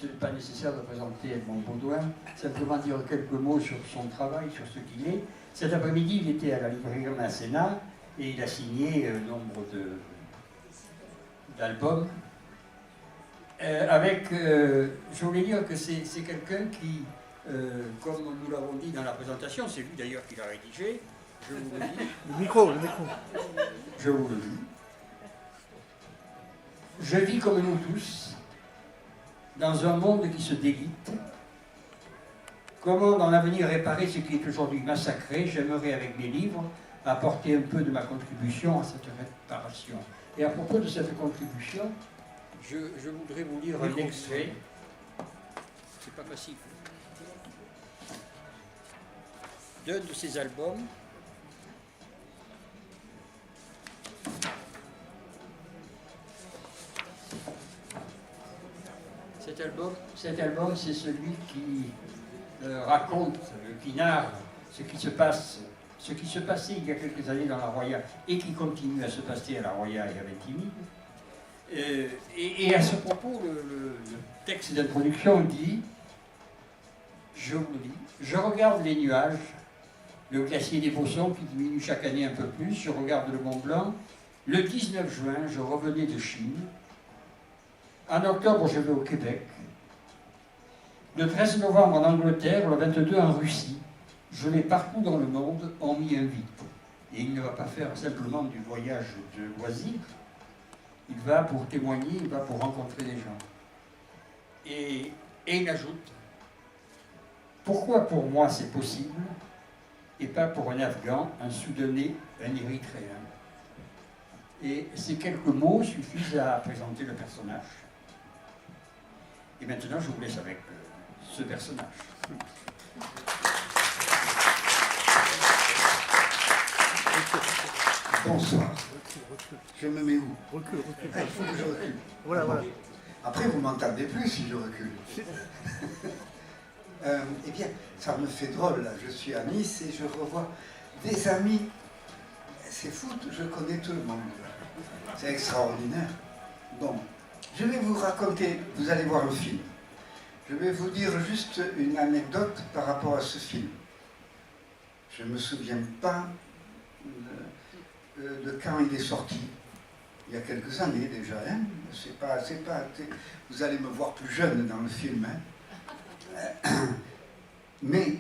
ce n'est pas nécessaire de présenter Edmond Baudouin, simplement dire quelques mots sur son travail, sur ce qu'il est. Cet après-midi, il était à la librairie Masséna et il a signé nombre d'albums. Je voulais dire que c'est quelqu'un qui, comme nous l'avons dit dans la présentation, c'est lui d'ailleurs qui l'a rédigé, je vous le dis. Le micro. Je vous le dis. Je vis comme nous tous, dans un monde qui se délite. Comment dans l'avenir réparer ce qui est aujourd'hui massacré? J'aimerais avec mes livres apporter un peu de ma contribution à cette réparation. Et à propos de cette contribution, je voudrais vous lire un extrait. C'est pas facile. D'un de ces albums. Cet album, c'est celui qui raconte, qui narre ce qui se passait il y a quelques années dans la Roya et qui continue à se passer à la Roya et à Ventimille. Et à ce propos, le texte d'introduction dit, je vous le dis, je regarde les nuages, le glacier des Bossons qui diminue chaque année un peu plus, je regarde le Mont Blanc. Le 19 juin, je revenais de Chine. En octobre, je vais au Québec. Le 13 novembre en Angleterre, le 22 en Russie. Je vais partout dans le monde, on m'y invite. Et il ne va pas faire simplement du voyage de loisir. Il va pour témoigner, il va pour rencontrer des gens. Et il ajoute, pourquoi pour moi c'est possible et pas pour un Afghan, un Soudanais, un Érythréen? Et ces quelques mots suffisent à présenter le personnage. Et maintenant, je vous laisse avec ce personnage. Bonsoir. Je me mets où? Recule. Il faut que je recule. Voilà. Après, vous m'entendez plus si je recule. Eh bien, ça me fait drôle, là. Je suis à Nice et je revois des amis. C'est fou, je connais tout le monde. C'est extraordinaire. Bon, je vais vous raconter, vous allez voir le film. Je vais vous dire juste une anecdote par rapport à ce film. Je ne me souviens pas de quand il est sorti. Il y a quelques années déjà. Hein. Vous allez me voir plus jeune dans le film. Hein. Mais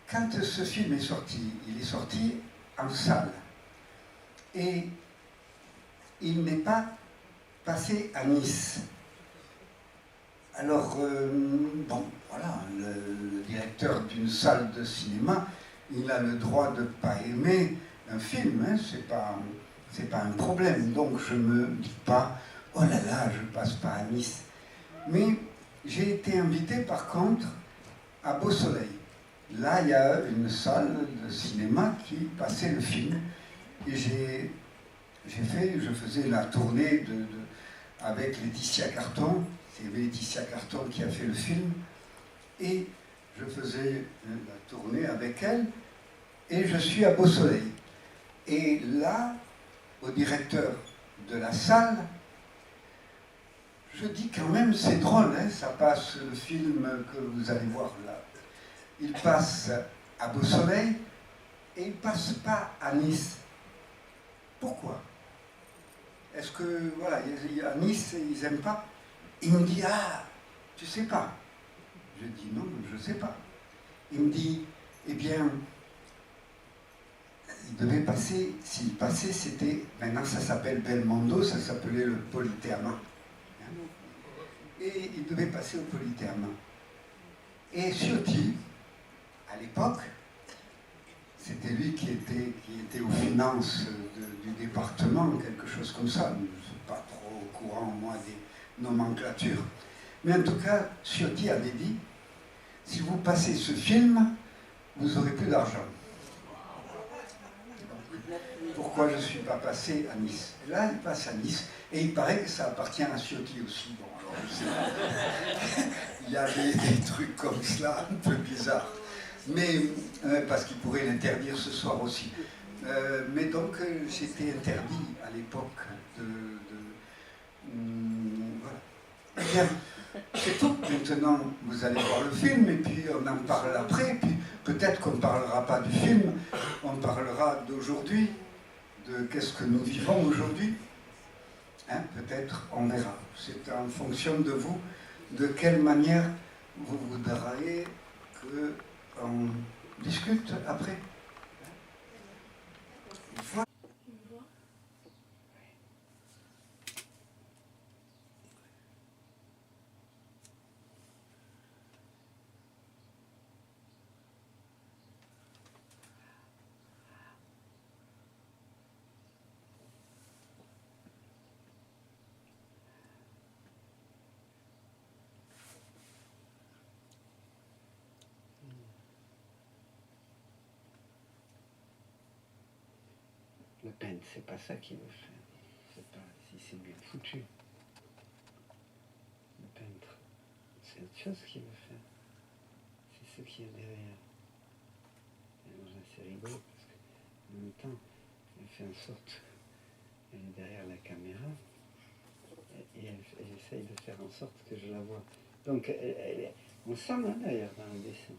quand ce film est sorti, il est sorti en salle. Et il n'est pas passé à Nice. Alors, bon, voilà, le directeur d'une salle de cinéma, il a le droit de ne pas aimer un film, hein, c'est pas un problème. Donc je ne me dis pas, oh là là, je ne passe pas à Nice. Mais j'ai été invité par contre à Beau Soleil. Là, il y a une salle de cinéma qui passait le film. Et je faisais la tournée avec Laetitia Carton. C'est Laetitia Carton qui a fait le film. Et je faisais la tournée avec elle. Et je suis à Beau Soleil. Et là, au directeur de la salle, je dis quand même, c'est drôle, hein, ça passe le film que vous allez voir là. Il passe à Beau Soleil et il ne passe pas à Nice. Pourquoi? Est-ce que, voilà, à Nice, ils n'aiment pas? Il me dit, ah, tu sais pas. Je dis, non, je ne sais pas. Il me dit, eh bien, il devait passer, s'il passait, c'était, maintenant ça s'appelle Belmondo, ça s'appelait le Polytherme. Et il devait passer au Polytherme. Et Ciotti, à l'époque, c'était lui qui était aux finances du département, quelque chose comme ça. Je ne suis pas trop au courant, moi, des nomenclatures. Mais en tout cas, Ciotti avait dit, si vous passez ce film, vous n'aurez plus d'argent. Pourquoi je ne suis pas passé à Nice? Là, il passe à Nice, et il paraît que ça appartient à Ciotti aussi. Bon, alors, je sais pas. Il y a des trucs comme cela, un peu bizarres. Mais, parce qu'il pourrait l'interdire ce soir aussi. Mais donc, c'était interdit à l'époque voilà. Eh bien, C'est tout. Maintenant, vous allez voir le film et puis on en parle après. Puis peut-être qu'on ne parlera pas du film, on parlera d'aujourd'hui, de qu'est-ce que nous vivons aujourd'hui. Hein, peut-être, on verra. C'est en fonction de vous, de quelle manière vous voudriez qu'on discute après. Voilà. Le peintre, c'est pas ça qu'il veut faire. C'est pas si c'est bien foutu. Le peintre, c'est autre chose qu'il veut faire. C'est ce qu'il y a derrière. Et alors là, c'est rigolo parce qu'en même temps, elle fait en sorte, elle est derrière la caméra et elle essaye de faire en sorte que je la vois. Donc, on sent hein, d'ailleurs dans le dessin.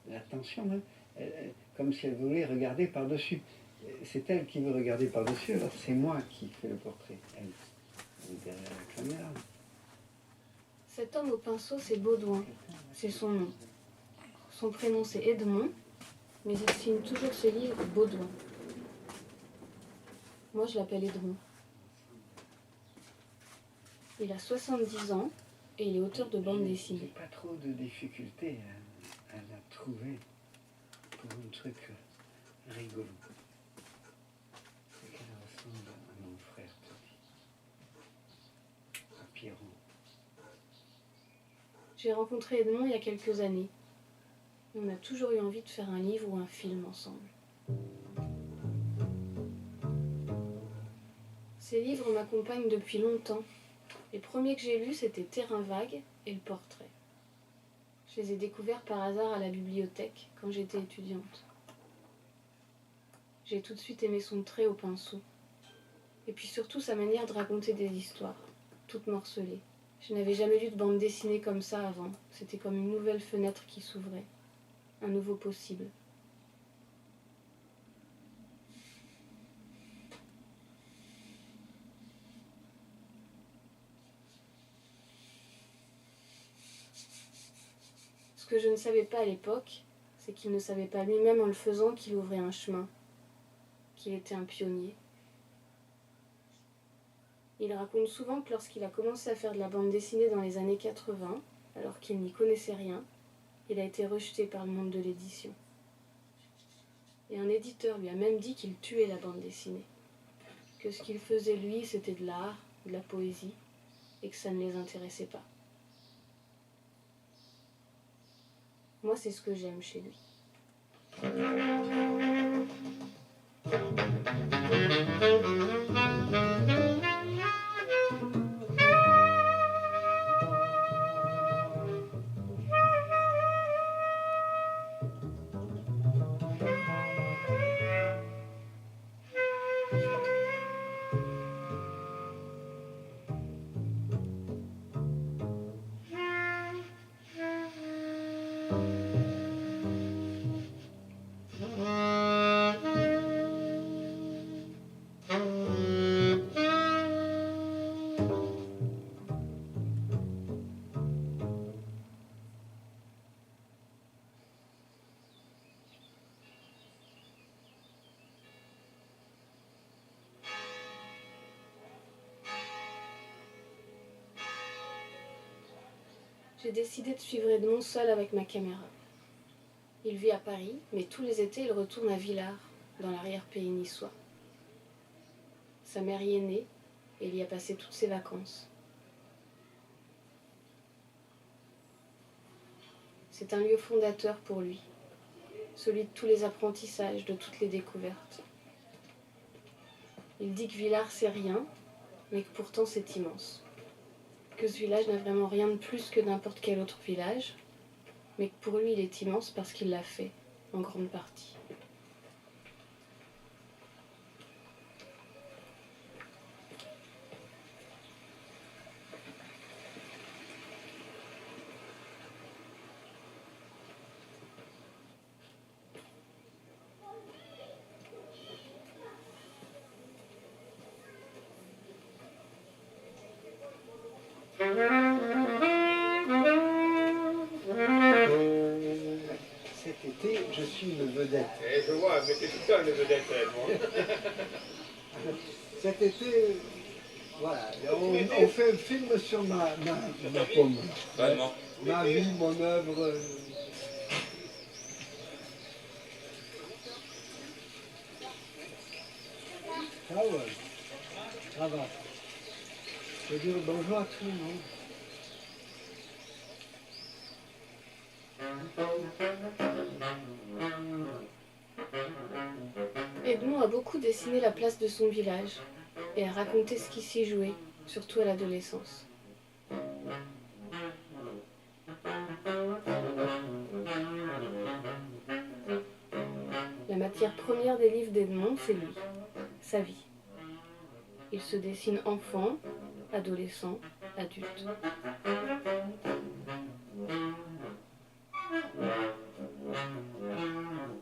L'attention, hein, comme si elle voulait regarder par-dessus. C'est elle qui veut regarder par-dessus, alors c'est moi qui fais le portrait. Elle est derrière la caméra. Cet homme au pinceau, c'est Baudouin. C'est son nom. Son prénom, c'est Edmond, mais il signe toujours ce livre Baudouin. Moi, je l'appelle Edmond. Il a 70 ans et il est auteur de bande dessinée. J'ai pas trop de difficultés à la trouver pour un truc rigolo. C'est qu'elle ressemble à mon frère petit, à Pierrot. J'ai rencontré Edmond il y a quelques années. On a toujours eu envie de faire un livre ou un film ensemble. Ces livres m'accompagnent depuis longtemps. Les premiers que j'ai lus, c'était Terrain vague et Le portrait. Je les ai découverts par hasard à la bibliothèque quand j'étais étudiante. J'ai tout de suite aimé son trait au pinceau. Et puis surtout sa manière de raconter des histoires, toutes morcelées. Je n'avais jamais lu de bande dessinée comme ça avant. C'était comme une nouvelle fenêtre qui s'ouvrait. Un nouveau possible. Ce que je ne savais pas à l'époque, c'est qu'il ne savait pas lui-même en le faisant qu'il ouvrait un chemin, qu'il était un pionnier. Il raconte souvent que lorsqu'il a commencé à faire de la bande dessinée dans les années 80, alors qu'il n'y connaissait rien, il a été rejeté par le monde de l'édition. Et un éditeur lui a même dit qu'il tuait la bande dessinée, que ce qu'il faisait lui, c'était de l'art, de la poésie, et que ça ne les intéressait pas. Moi, c'est ce que j'aime chez lui. J'ai décidé de suivre Edmond seul avec ma caméra. Il vit à Paris, mais tous les étés, il retourne à Villars, dans l'arrière-pays niçois. Sa mère y est née, et il y a passé toutes ses vacances. C'est un lieu fondateur pour lui, celui de tous les apprentissages, de toutes les découvertes. Il dit que Villars, c'est rien, mais que pourtant c'est immense. Que ce village n'a vraiment rien de plus que n'importe quel autre village, mais que pour lui il est immense parce qu'il l'a fait, en grande partie. Cet été, je suis une vedette. Je vois, mais t'es tout le temps une vedette, moi. Cet été, voilà, on fait un film sur ma pomme. Vraiment. Ma vie, mon œuvre. Ah ouais, ça va. Je veux dire bonjour à tout le monde. Edmond a beaucoup dessiné la place de son village et a raconté ce qui s'y jouait, surtout à l'adolescence. La matière première des livres d'Edmond, c'est lui, sa vie. Il se dessine enfant, adolescent, adulte.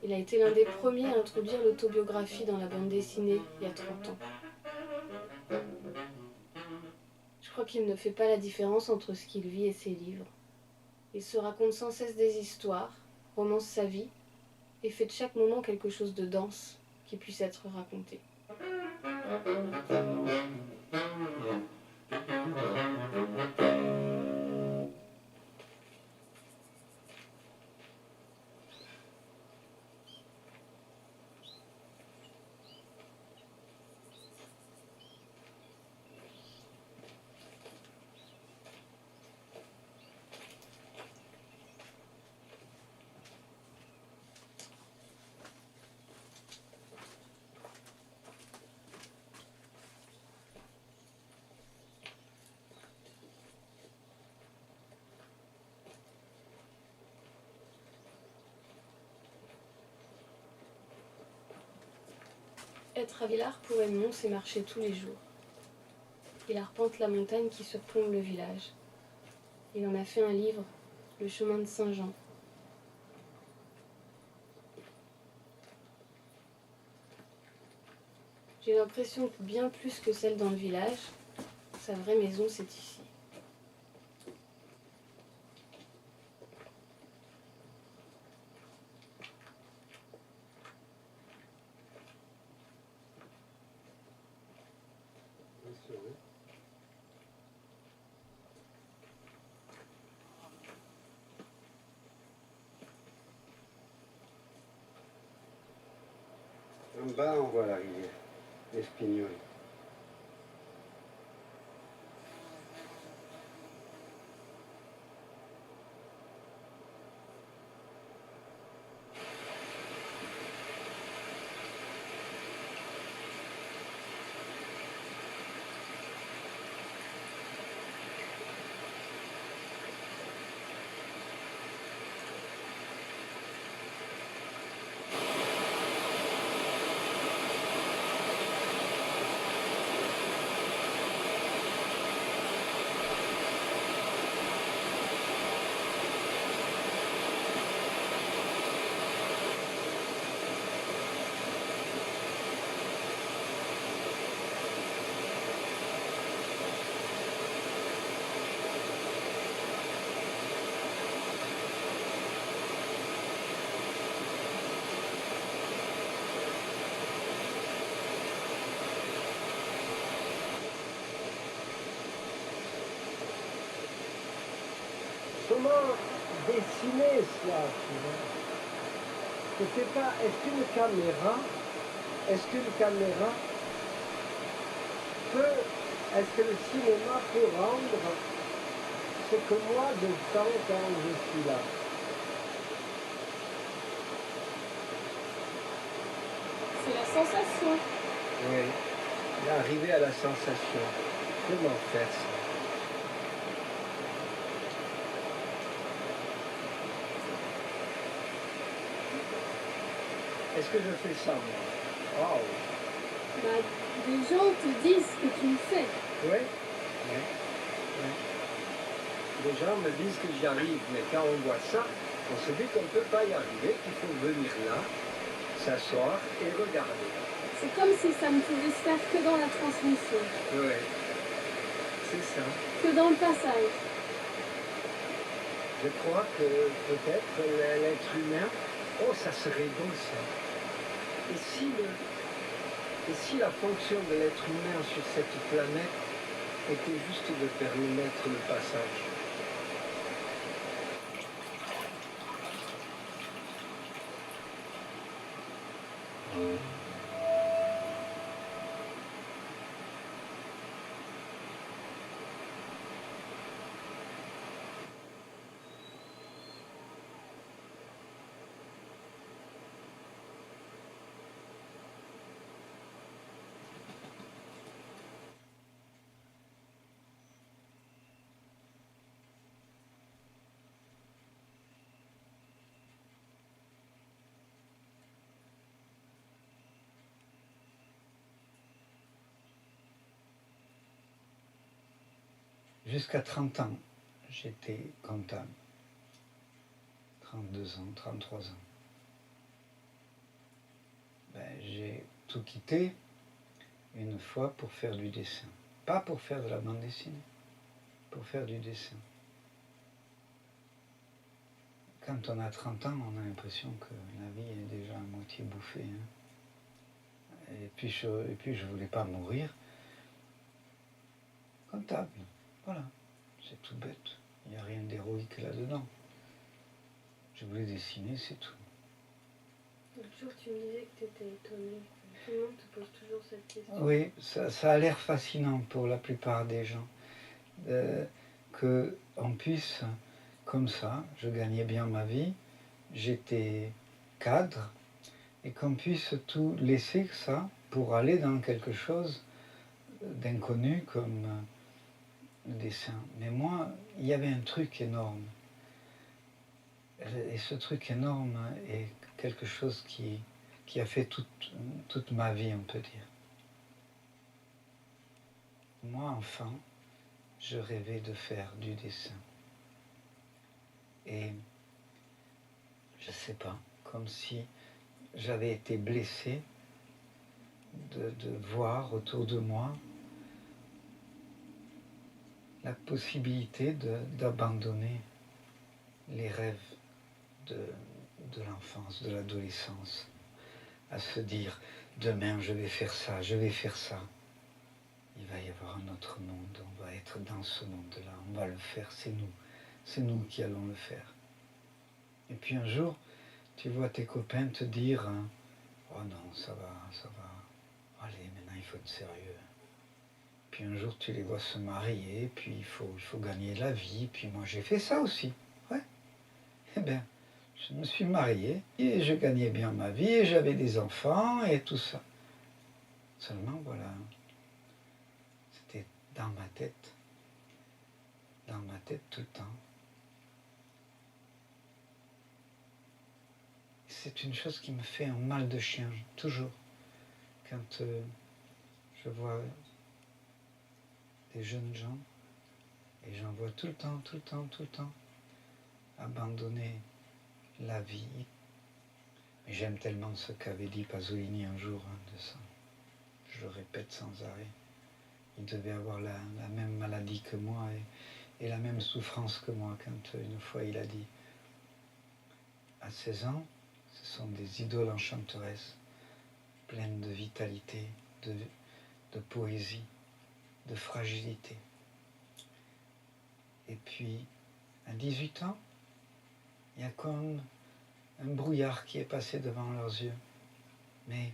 Il a été l'un des premiers à introduire l'autobiographie dans la bande dessinée il y a 30 ans. Je crois qu'il ne fait pas la différence entre ce qu'il vit et ses livres. Il se raconte sans cesse des histoires, romance sa vie, et fait de chaque moment quelque chose de dense qui puisse être raconté. Être à Villars pour Edmond, c'est marcher tous les jours. Il arpente la montagne qui surplombe le village. Il en a fait un livre, Le chemin de Saint-Jean. J'ai l'impression que bien plus que celle dans le village, sa vraie maison, c'est ici. En bas, on voit la rivière, l'Espignolle. Comment dessiner cela, tu vois? Je sais pas, est-ce qu'une caméra peut, est-ce que le cinéma peut rendre ce que moi je sens quand je suis là? C'est la sensation. Oui, arriver à la sensation. Comment faire ça? Est-ce que je fais ça, moi? Waouh! Bah, des gens te disent que tu le fais. Oui, oui, oui. Les gens me disent que j'y arrive, mais quand on voit ça, on se dit qu'on ne peut pas y arriver, qu'il faut venir là, s'asseoir et regarder. C'est comme si ça ne pouvait se faire que dans la transmission. Oui. C'est ça. que dans le passage. Je crois que peut-être l'être humain, oh ça serait beau ça. Et si la fonction de l'être humain sur cette planète était juste de permettre le passage? Jusqu'à 30 ans, j'étais comptable. 32 ans, 33 ans. J'ai tout quitté une fois pour faire du dessin. Pas pour faire de la bande dessinée, pour faire du dessin. Quand on a 30 ans, on a l'impression que la vie est déjà à moitié bouffée. Hein. Et puis je voulais pas mourir. Comptable. Voilà, c'est tout bête, il n'y a rien d'héroïque là-dedans. Je voulais dessiner, c'est tout. L'autre jour, tu me disais que tu étais étonné. Tout le monde te pose toujours cette question. Oui, ça a l'air fascinant pour la plupart des gens. Qu'on puisse, comme ça, je gagnais bien ma vie, j'étais cadre, et qu'on puisse tout laisser ça pour aller dans quelque chose d'inconnu comme le dessin. Mais moi, il y avait un truc énorme. Et ce truc énorme est quelque chose qui a fait toute ma vie, on peut dire. Moi, enfant, je rêvais de faire du dessin. Et je sais pas, comme si j'avais été blessé de voir autour de moi la possibilité d'abandonner les rêves de l'enfance, de l'adolescence, à se dire demain je vais faire ça, je vais faire ça. Il va y avoir un autre monde, on va être dans ce monde-là, on va le faire, c'est nous qui allons le faire. Et puis un jour, tu vois tes copains te dire oh non, ça va, allez, maintenant il faut être sérieux. Puis un jour, tu les vois se marier, puis il faut gagner la vie. Puis moi, j'ai fait ça aussi. Ouais. Eh bien, je me suis marié, et je gagnais bien ma vie, et j'avais des enfants, et tout ça. Seulement, voilà, c'était dans ma tête tout le temps. C'est une chose qui me fait un mal de chien, toujours. Quand je vois des jeunes gens, et j'en vois tout le temps, abandonner la vie. Mais j'aime tellement ce qu'avait dit Pasolini un jour de ça. Je le répète sans arrêt. Il devait avoir la même maladie que moi et la même souffrance que moi quand une fois il a dit à 16 ans, ce sont des idoles enchanteresses, pleines de vitalité, de poésie, de fragilité. Et puis, à 18 ans, il y a comme un brouillard qui est passé devant leurs yeux. Mais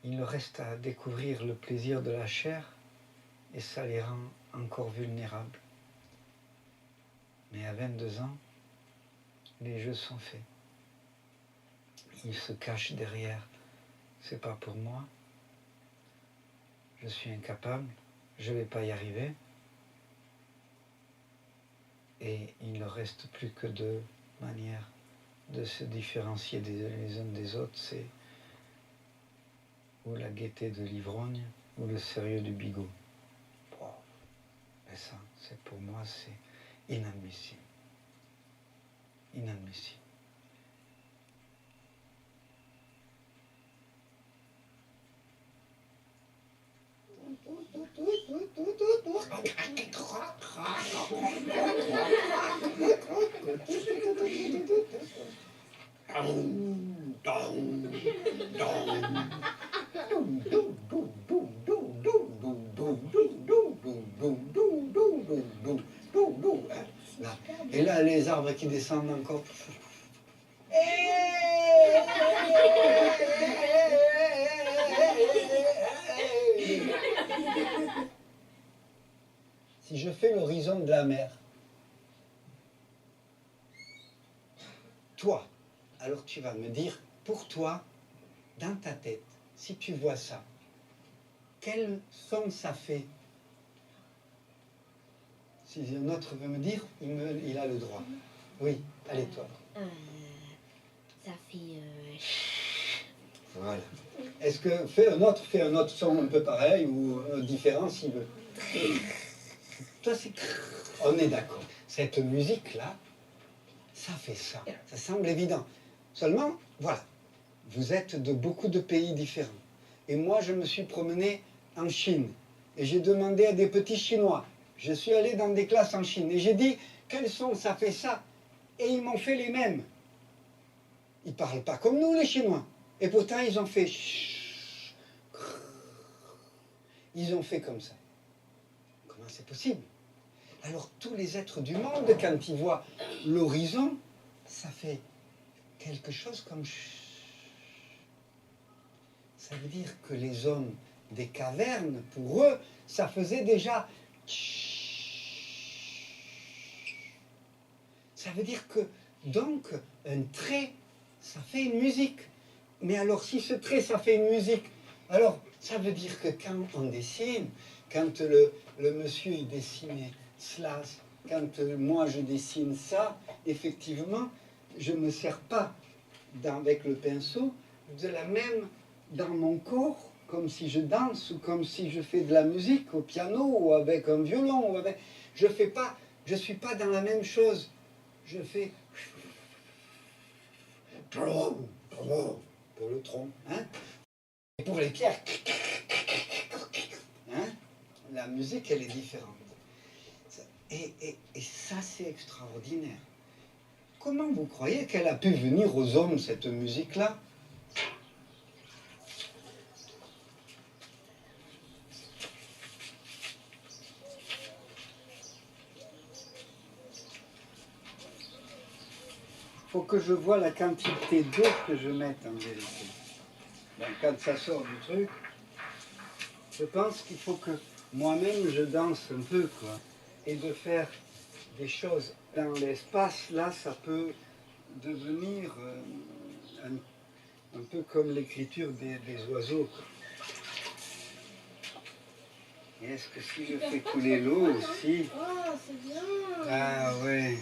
il leur reste à découvrir le plaisir de la chair et ça les rend encore vulnérables. Mais à 22 ans, les jeux sont faits. Ils se cachent derrière. C'est pas pour moi. Je suis incapable. Je ne vais pas y arriver. Et il ne leur reste plus que deux manières de se différencier les uns des autres, c'est ou la gaieté de l'ivrogne ou le sérieux du bigot. Bon, mais ça, c'est pour moi, c'est inadmissible. Inadmissible. Là. Et là, les arbres qui descendent encore. Si je fais l'horizon de la mer, toi, alors tu vas me dire, pour toi, dans ta tête, si tu vois ça, quel son ça fait? Si un autre veut me dire, il a le droit. Oui, allez toi. Ça fait. Voilà. Est-ce que fait un autre son un peu pareil ou différent s'il veut. Toi, c'est. On est d'accord. Cette musique-là, ça fait ça. Ça semble évident. Seulement, voilà. Vous êtes de beaucoup de pays différents. Et moi, je me suis promené en Chine. Et j'ai demandé à des petits Chinois. Je suis allé dans des classes en Chine. Et j'ai dit, quel son ça fait ça? Et ils m'ont fait les mêmes. Ils ne parlent pas comme nous, les Chinois. Et pourtant, ils ont fait... Ils ont fait comme ça. Comment c'est possible? Alors, tous les êtres du monde, quand ils voient l'horizon, ça fait quelque chose comme... Ça veut dire que les hommes des cavernes, pour eux, ça faisait déjà... Ça veut dire que, donc, un trait, ça fait une musique. Mais alors, si ce trait, ça fait une musique, alors, ça veut dire que quand on dessine, quand le monsieur, il dessinait cela, quand moi, je dessine ça, effectivement, je ne me sers pas, avec le pinceau, de la même dans mon corps, comme si je danse, ou comme si je fais de la musique au piano, ou avec un violon, ou avec... Je suis pas dans la même chose. Je fais pour le tronc, hein? Et pour les pierres, hein? La musique, elle est différente. Et ça, c'est extraordinaire. Comment vous croyez qu'elle a pu venir aux hommes, cette musique-là? Il faut que je vois la quantité d'eau que je mette en vérité. Donc, quand ça sort du truc, je pense qu'il faut que moi-même je danse un peu, quoi. Et de faire des choses dans l'espace, là, ça peut devenir un peu comme l'écriture des oiseaux, quoi. Et est-ce que si je fais couler l'eau aussi... Oh, c'est bien. Ah ouais.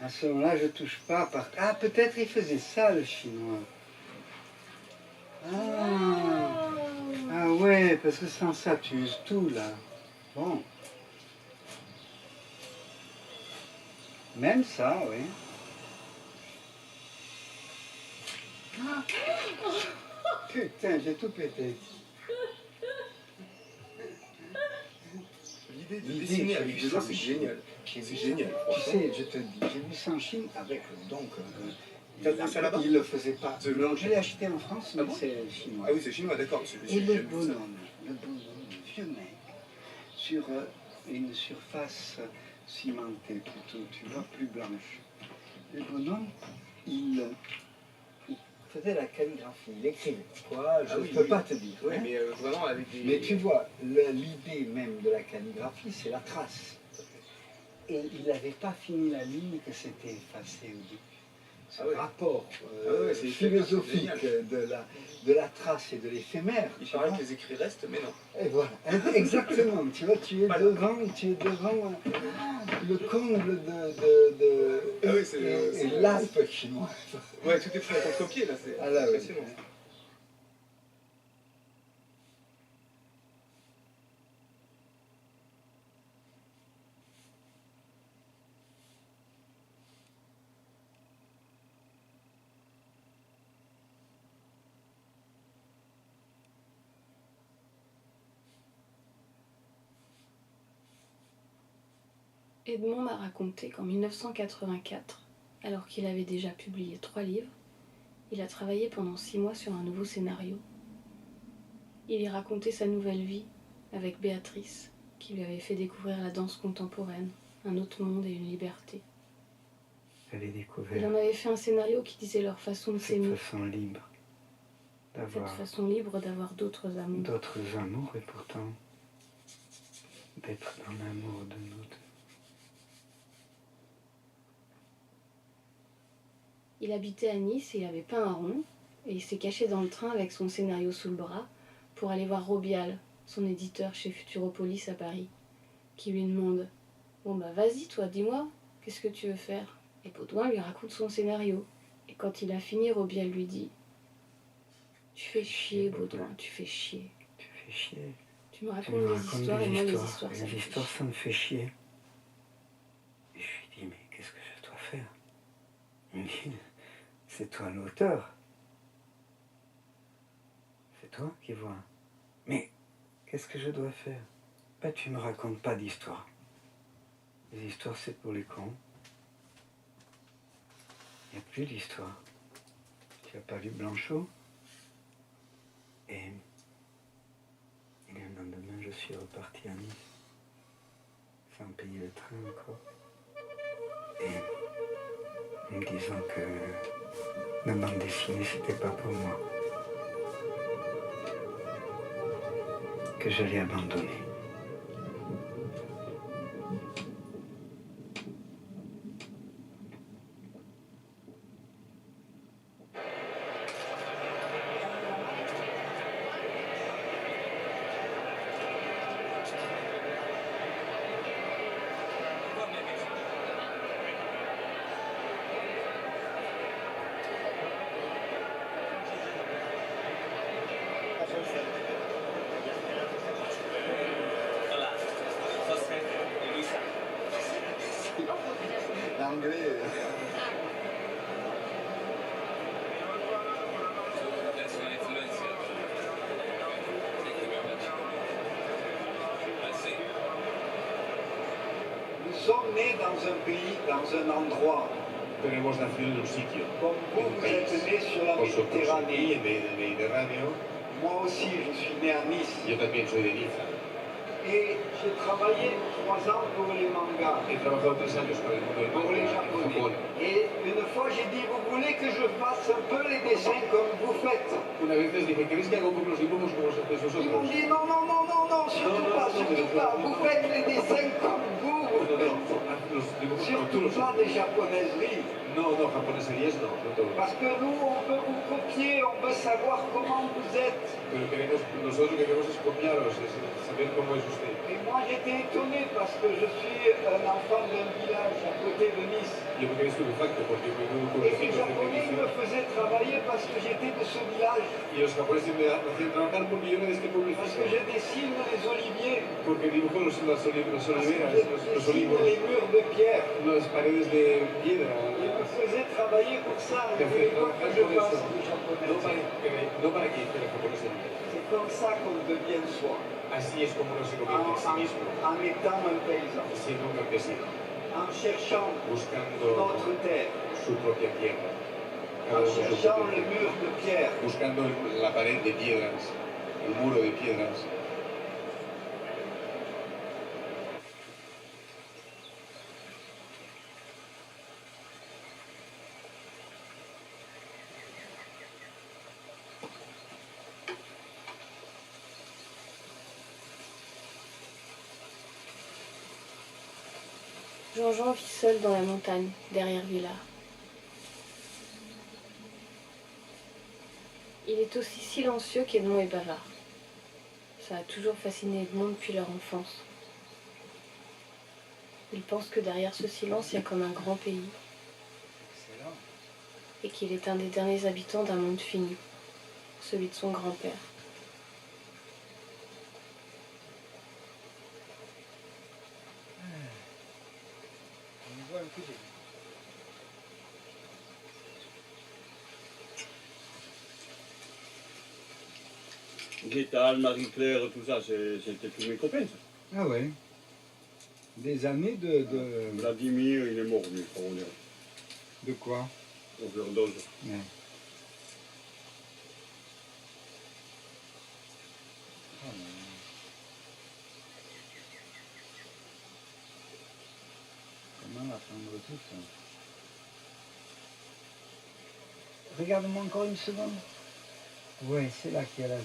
À ce moment-là, je touche pas par... Ah, peut-être il faisait ça, le chinois. Ah ouais, parce que sans ça, tu uses tout, là. Bon. Même ça, oui. Putain, j'ai tout pété. L'idée de dessiner avec des doigts, c'est génial. C'est génial. Tu sais, je te dis, j'ai vu ça en Chine avec, donc... T'as vu ça là-bas? Il ne le faisait pas. C'est le- Je l'ai acheté en France, mais Ah bon? c'est chinois. Ah oui, c'est chinois, d'accord. Et le bonhomme, le vieux mec, sur une surface cimentée plutôt, tu vois, plus blanche. Le bonhomme, il faisait la calligraphie, il écrivait. Quoi, je ne peux pas te dire. Oui, Hein. mais vraiment avec des... Mais tu vois, l'idée même de la calligraphie, c'est la trace. Et il n'avait pas fini la ligne que c'était effacé au début. Ce rapport c'est philosophique de la trace et de l'éphémère. Il paraît que les écrits restent, mais non. Et voilà, exactement. Tu vois, tu es devant le comble Ah oui, c'est l'Alpe chinois. Ouais, tout est pris en contre-pied, là, c'est Ah là, oui. impressionnant. Edmond m'a raconté qu'en 1984, alors qu'il avait déjà publié 3 livres, il a travaillé pendant 6 mois sur un nouveau scénario. Il y racontait sa nouvelle vie avec Béatrice, qui lui avait fait découvrir la danse contemporaine, un autre monde et une liberté. J'avais Il découvert en avait fait un scénario qui disait leur façon de cette s'aimer, façon libre cette d'avoir façon libre d'avoir d'autres amours. d'autres amours et pourtant d'être dans l'amour de nous deux. Il habitait à Nice et il avait peint un rond, et il s'est caché dans le train avec son scénario sous le bras pour aller voir Robial, son éditeur chez Futuropolis à Paris, qui lui demande « Bon bah vas-y toi, dis-moi, qu'est-ce que tu veux faire ?» Et Baudouin lui raconte son scénario. Et quand il a fini, Robial lui dit « Tu fais chier, Baudouin, tu fais chier. Tu fais chier. Tu me Tu racontes me des racontes histoires et des moi les histoires. histoires, Et ça me les fait histoires, chier. ça me fait chier. Et je lui dis, mais qu'est-ce que je dois faire? Il me dit, c'est toi l'auteur. C'est toi qui vois. Mais qu'est-ce que je dois faire? Bah, tu me racontes pas d'histoire. Les histoires, c'est pour les cons. Il n'y a plus d'histoire. Tu n'as pas lu Blanchot? Et le lendemain, je suis reparti à Nice, sans payer le train encore. Et en me disant que la bande dessinée, c'était pas pour moi. Que j'allais abandonner. L'anglais. Nous sommes nés dans un pays, dans un endroit. Tenemos nacido en un sitio. Comme vous êtes nés sur la Vosotros Méditerranée. en el Mediterráneo. Moi aussi, je suis né à Nice. Yo también soy de Niza. Et j'ai travaillé 3 ans pour les mangas, He trabajado 3 años para el mundo del pour les manga en japonais. Japón. Et une fois, j'ai dit, vous voulez que je fasse un peu les dessins comme vous faites? Una vez les dije, ¿queréis que haga un poco los dibujos como los hacéis Ils m'ont vosotros? dit, non, non, non, non, non, surtout pas, surtout pas. Vous faites les dessins comme vous No, faites. haz los dibujos como tú Surtout los pas haces. des japonaiseries. No, japoneserías no, no todo. Parce que nous, on peut vous copier, on veut savoir comment vous êtes. Pero nosotros lo que queremos es copiaros, es saber cómo es usted. Et moi, j'étais étonné parce que je suis un enfant d'un village à côté de Nice. Yo me quedé estupefacto porque me veo un Et les pueblecito Japonais pequeñito. me faisaient travailler parce que j'étais de ce village. Y los japoneses me hacían trabajar porque yo era de este Parce pueblecito. que je dessine les oliviers. Porque dibujo las Parce que oliveras, je los dessine olivos, les murs de pierre. las paredes de piedra. Ils me faisaient travailler pour ça. Ils Te ne voulaient hacían pas que trabajar je por fasse eso. les japonais. No para que hiciera japonesa. C'est comme ça qu'on devient soi. Así es como uno se convierte en sí mismo, En étant un paysan. siendo un campesino, En cherchant buscando notre terre. su propia tierra, cada En uno su cherchant propia le tierra, mur de pierre. buscando la pared de piedras, el muro de piedras. Jean-Jean vit seul dans la montagne, derrière Villars. Il est aussi silencieux qu'Edmond est bavard. Ça a toujours fasciné Edmond depuis leur enfance. Il pense que derrière ce silence, il y a comme un grand pays. Et qu'il est un des derniers habitants d'un monde fini, celui de son grand-père. Guétal, Marie-Claire, tout ça, c'était tous mes copains. Ça. Ah ouais. Des années de... Vladimir, il est mort, lui, pour dire. De quoi? Overdose. Ouais. Oh là là. Comment apprendre tout ça? Regarde-moi encore une seconde. Ouais, c'est là qu'il y a la vie.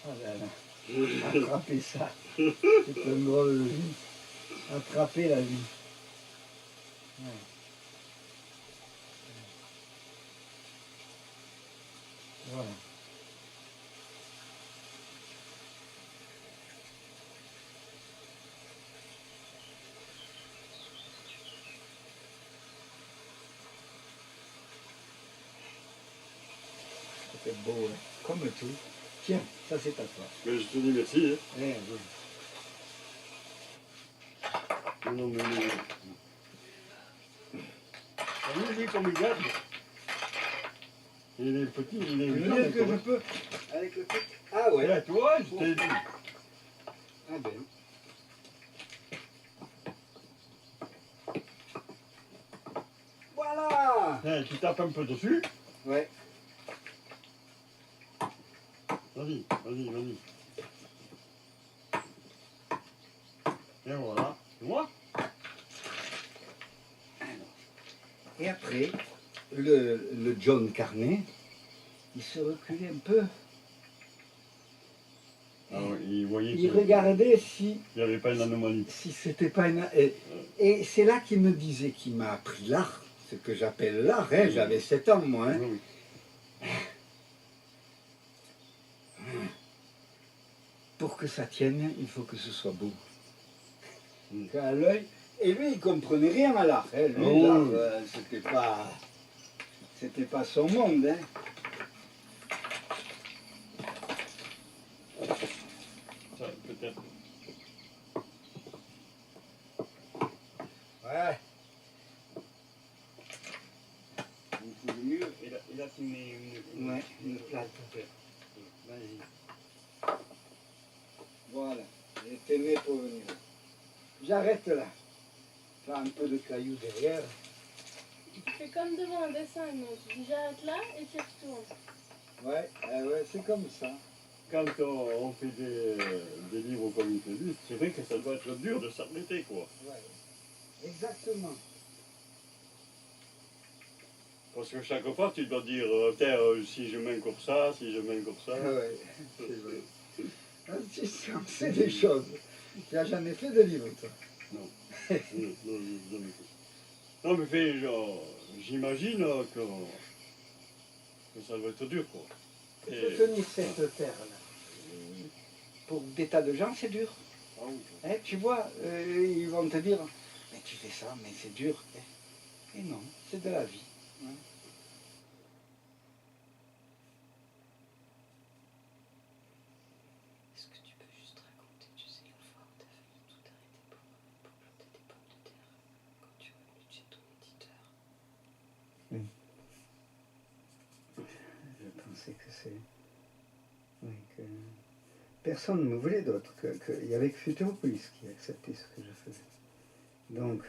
Oh là là. Attraper ça. C'est un drôle de vie. Attraper la vie. Ouais. Voilà. C'était beau, hein. Comme tout. Tiens, ça c'est à toi. Mais je te dis merci. Hein. Eh, oui. Non, mais... T'as vu, lui, comme il garde. Il est petit, il est Tu veux vieux. dire que je peux avec le truc? Ah ouais. Là, tu vois, je t'ai dit. Ah ben. Voilà. Tiens, tu tapes un peu dessus. Ouais. Vas-y, vas-y, vas-y. Et voilà. Tu vois? Et après, le John Carney, il se reculait un peu. Ah ouais, il voyait Il qu'il regardait si n'y avait pas une anomalie. c'était pas une... Et c'est là qu'il me disait qu'il m'a appris l'art, ce que j'appelle l'art, hein. J'avais 7 ans moi. Hein. Oui. Pour que ça tienne, il faut que ce soit beau. Mm. Qu'à l'œil. Et lui, il comprenait rien à l'art. Hein. Lui, Oh. l'art, c'était pas son monde. Hein. Ça, peut-être. Ouais. Le mieux, il a fini une... Ouais, une plate. Vas-y. Voilà. J'étais né pour venir. J'arrête là. Faire un peu de cailloux derrière. C'est comme devant un dessin animé. Tu dis j'arrête là et tu retournes. Ouais, ouais, c'est comme ça. Quand on fait des livres comme il te dit, c'est vrai que ça doit être dur de s'arrêter, quoi. Ouais. Exactement. Parce que chaque fois, tu dois dire, tiens, si je mets encore ça, si je mets encore ça. Ouais, c'est vrai. Ah, c'est des choses. Tu n'as jamais fait de livre, toi? Non, jamais fait. Non, mais fait, genre, j'imagine que ça doit être dur, quoi. Il faut tenir cette terre-là. Pour des tas de gens, c'est dur. Ah oui. Hein, tu vois, ils vont te dire, mais tu fais ça, mais c'est dur. Et non, c'est de la vie. Hein. Est-ce que tu peux juste raconter, tu sais, la fois où tu as failli tout arrêter pour planter des pommes de terre quand tu es revenu chez ton éditeur? Je pensais que c'est... Oui, que... Personne ne voulait d'autre. Il n'y avait que Futuropolis qui acceptait ce que je faisais. Donc,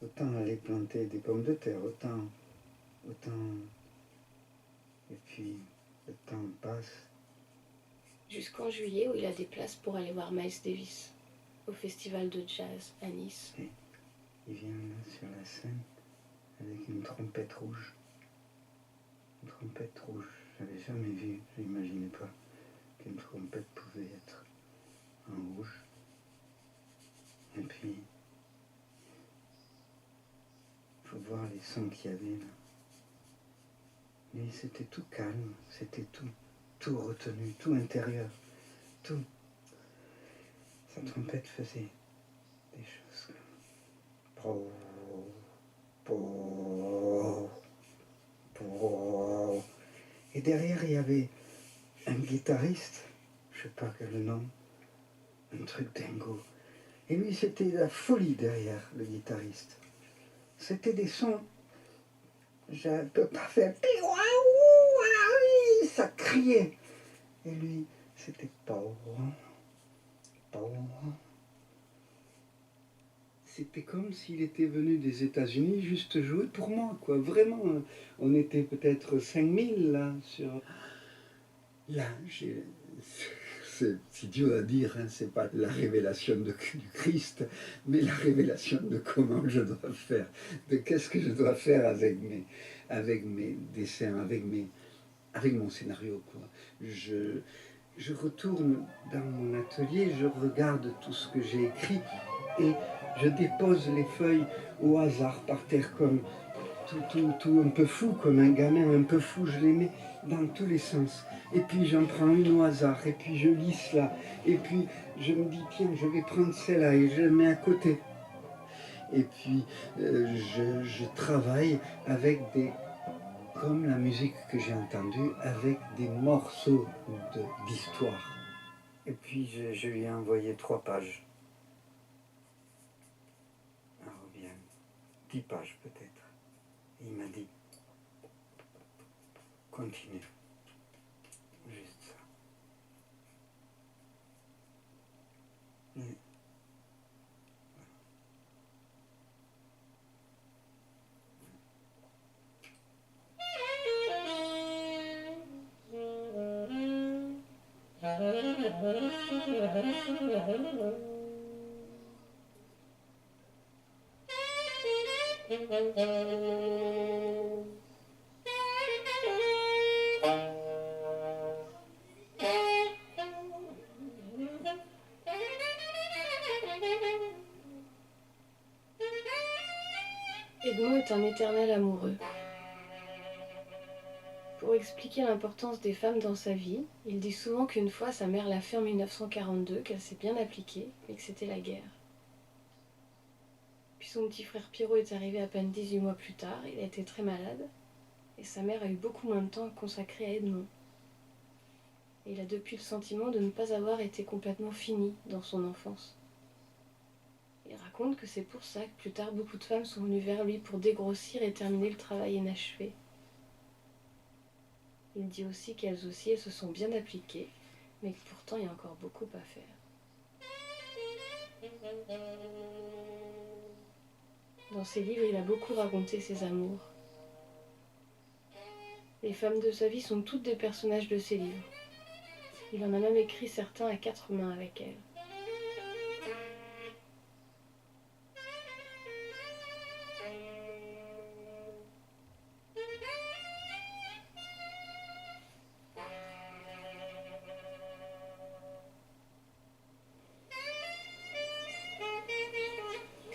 autant aller planter des pommes de terre, autant... Et puis, le temps passe. Jusqu'en juillet où il a des places pour aller voir Miles Davis au festival de jazz à Nice. Il vient là sur la scène avec une trompette rouge. Une trompette rouge. Je n'avais jamais vu, je n'imaginais pas qu'une trompette pouvait être en rouge. Et puis, il faut voir les sons qu'il y avait là. Mais c'était tout calme, c'était tout retenu, tout intérieur, tout. Sa trompette faisait des choses comme... Et derrière, il y avait un guitariste, je sais pas quel nom, un truc dingo. Et lui, c'était la folie derrière, le guitariste. C'était des sons. Je ne peux pas faire. Ça criait. Et lui, c'était pauvre. C'était comme s'il était venu des États-Unis juste jouer pour moi, quoi. Vraiment, on était peut-être 5000 là sur. Là, c'est idiot à dire, hein, c'est pas la révélation du Christ, mais la révélation de comment je dois faire, de qu'est-ce que je dois faire avec mes dessins, avec mon scénario, quoi. Je retourne dans mon atelier, je regarde tout ce que j'ai écrit et je dépose les feuilles au hasard par terre comme tout un peu fou, comme un gamin un peu fou, je les mets dans tous les sens. Et puis j'en prends une au hasard, et puis je lisse là, et puis je me dis tiens, je vais prendre celle-là et je la mets à côté. Et puis je travaille avec comme la musique que j'ai entendue, avec des morceaux d'histoire. Et puis je lui ai envoyé 3 pages. Alors bien, 10 pages peut-être. Et il m'a dit, continue. Juste ça. Et Edmond est un éternel amoureux. Pour expliquer l'importance des femmes dans sa vie, il dit souvent qu'une fois sa mère l'a fait en 1942, qu'elle s'est bien appliquée, mais que c'était la guerre. Puis son petit frère Pierrot est arrivé à peine 18 mois plus tard, il a été très malade, et sa mère a eu beaucoup moins de temps à consacrer à Edmond. Et il a depuis le sentiment de ne pas avoir été complètement fini dans son enfance. Il raconte que c'est pour ça que plus tard beaucoup de femmes sont venues vers lui pour dégrossir et terminer le travail inachevé. Il dit aussi qu'elles aussi, elles se sont bien appliquées, mais que pourtant il y a encore beaucoup à faire. Dans ses livres, il a beaucoup raconté ses amours. Les femmes de sa vie sont toutes des personnages de ses livres. Il en a même écrit certains à 4 mains avec elles.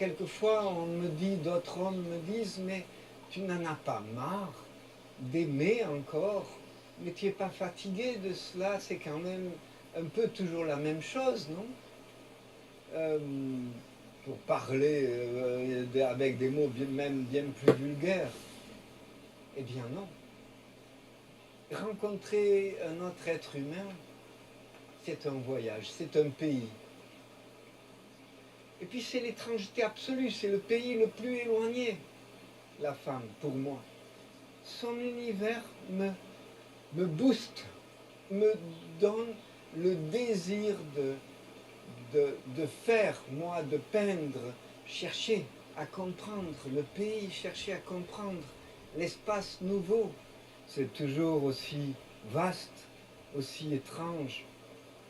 quelquefois, on me dit, d'autres hommes me disent, mais tu n'en as pas marre d'aimer encore, mais tu n'es pas fatigué de cela, c'est quand même un peu toujours la même chose, non? Pour parler avec des mots même bien plus vulgaires. Eh bien non. Rencontrer un autre être humain, c'est un voyage, c'est un pays. Et puis c'est l'étrangeté absolue, c'est le pays le plus éloigné, la femme, pour moi. Son univers me booste, me donne le désir de faire, moi, de peindre, chercher à comprendre le pays, chercher à comprendre l'espace nouveau. C'est toujours aussi vaste, aussi étrange,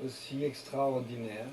aussi extraordinaire.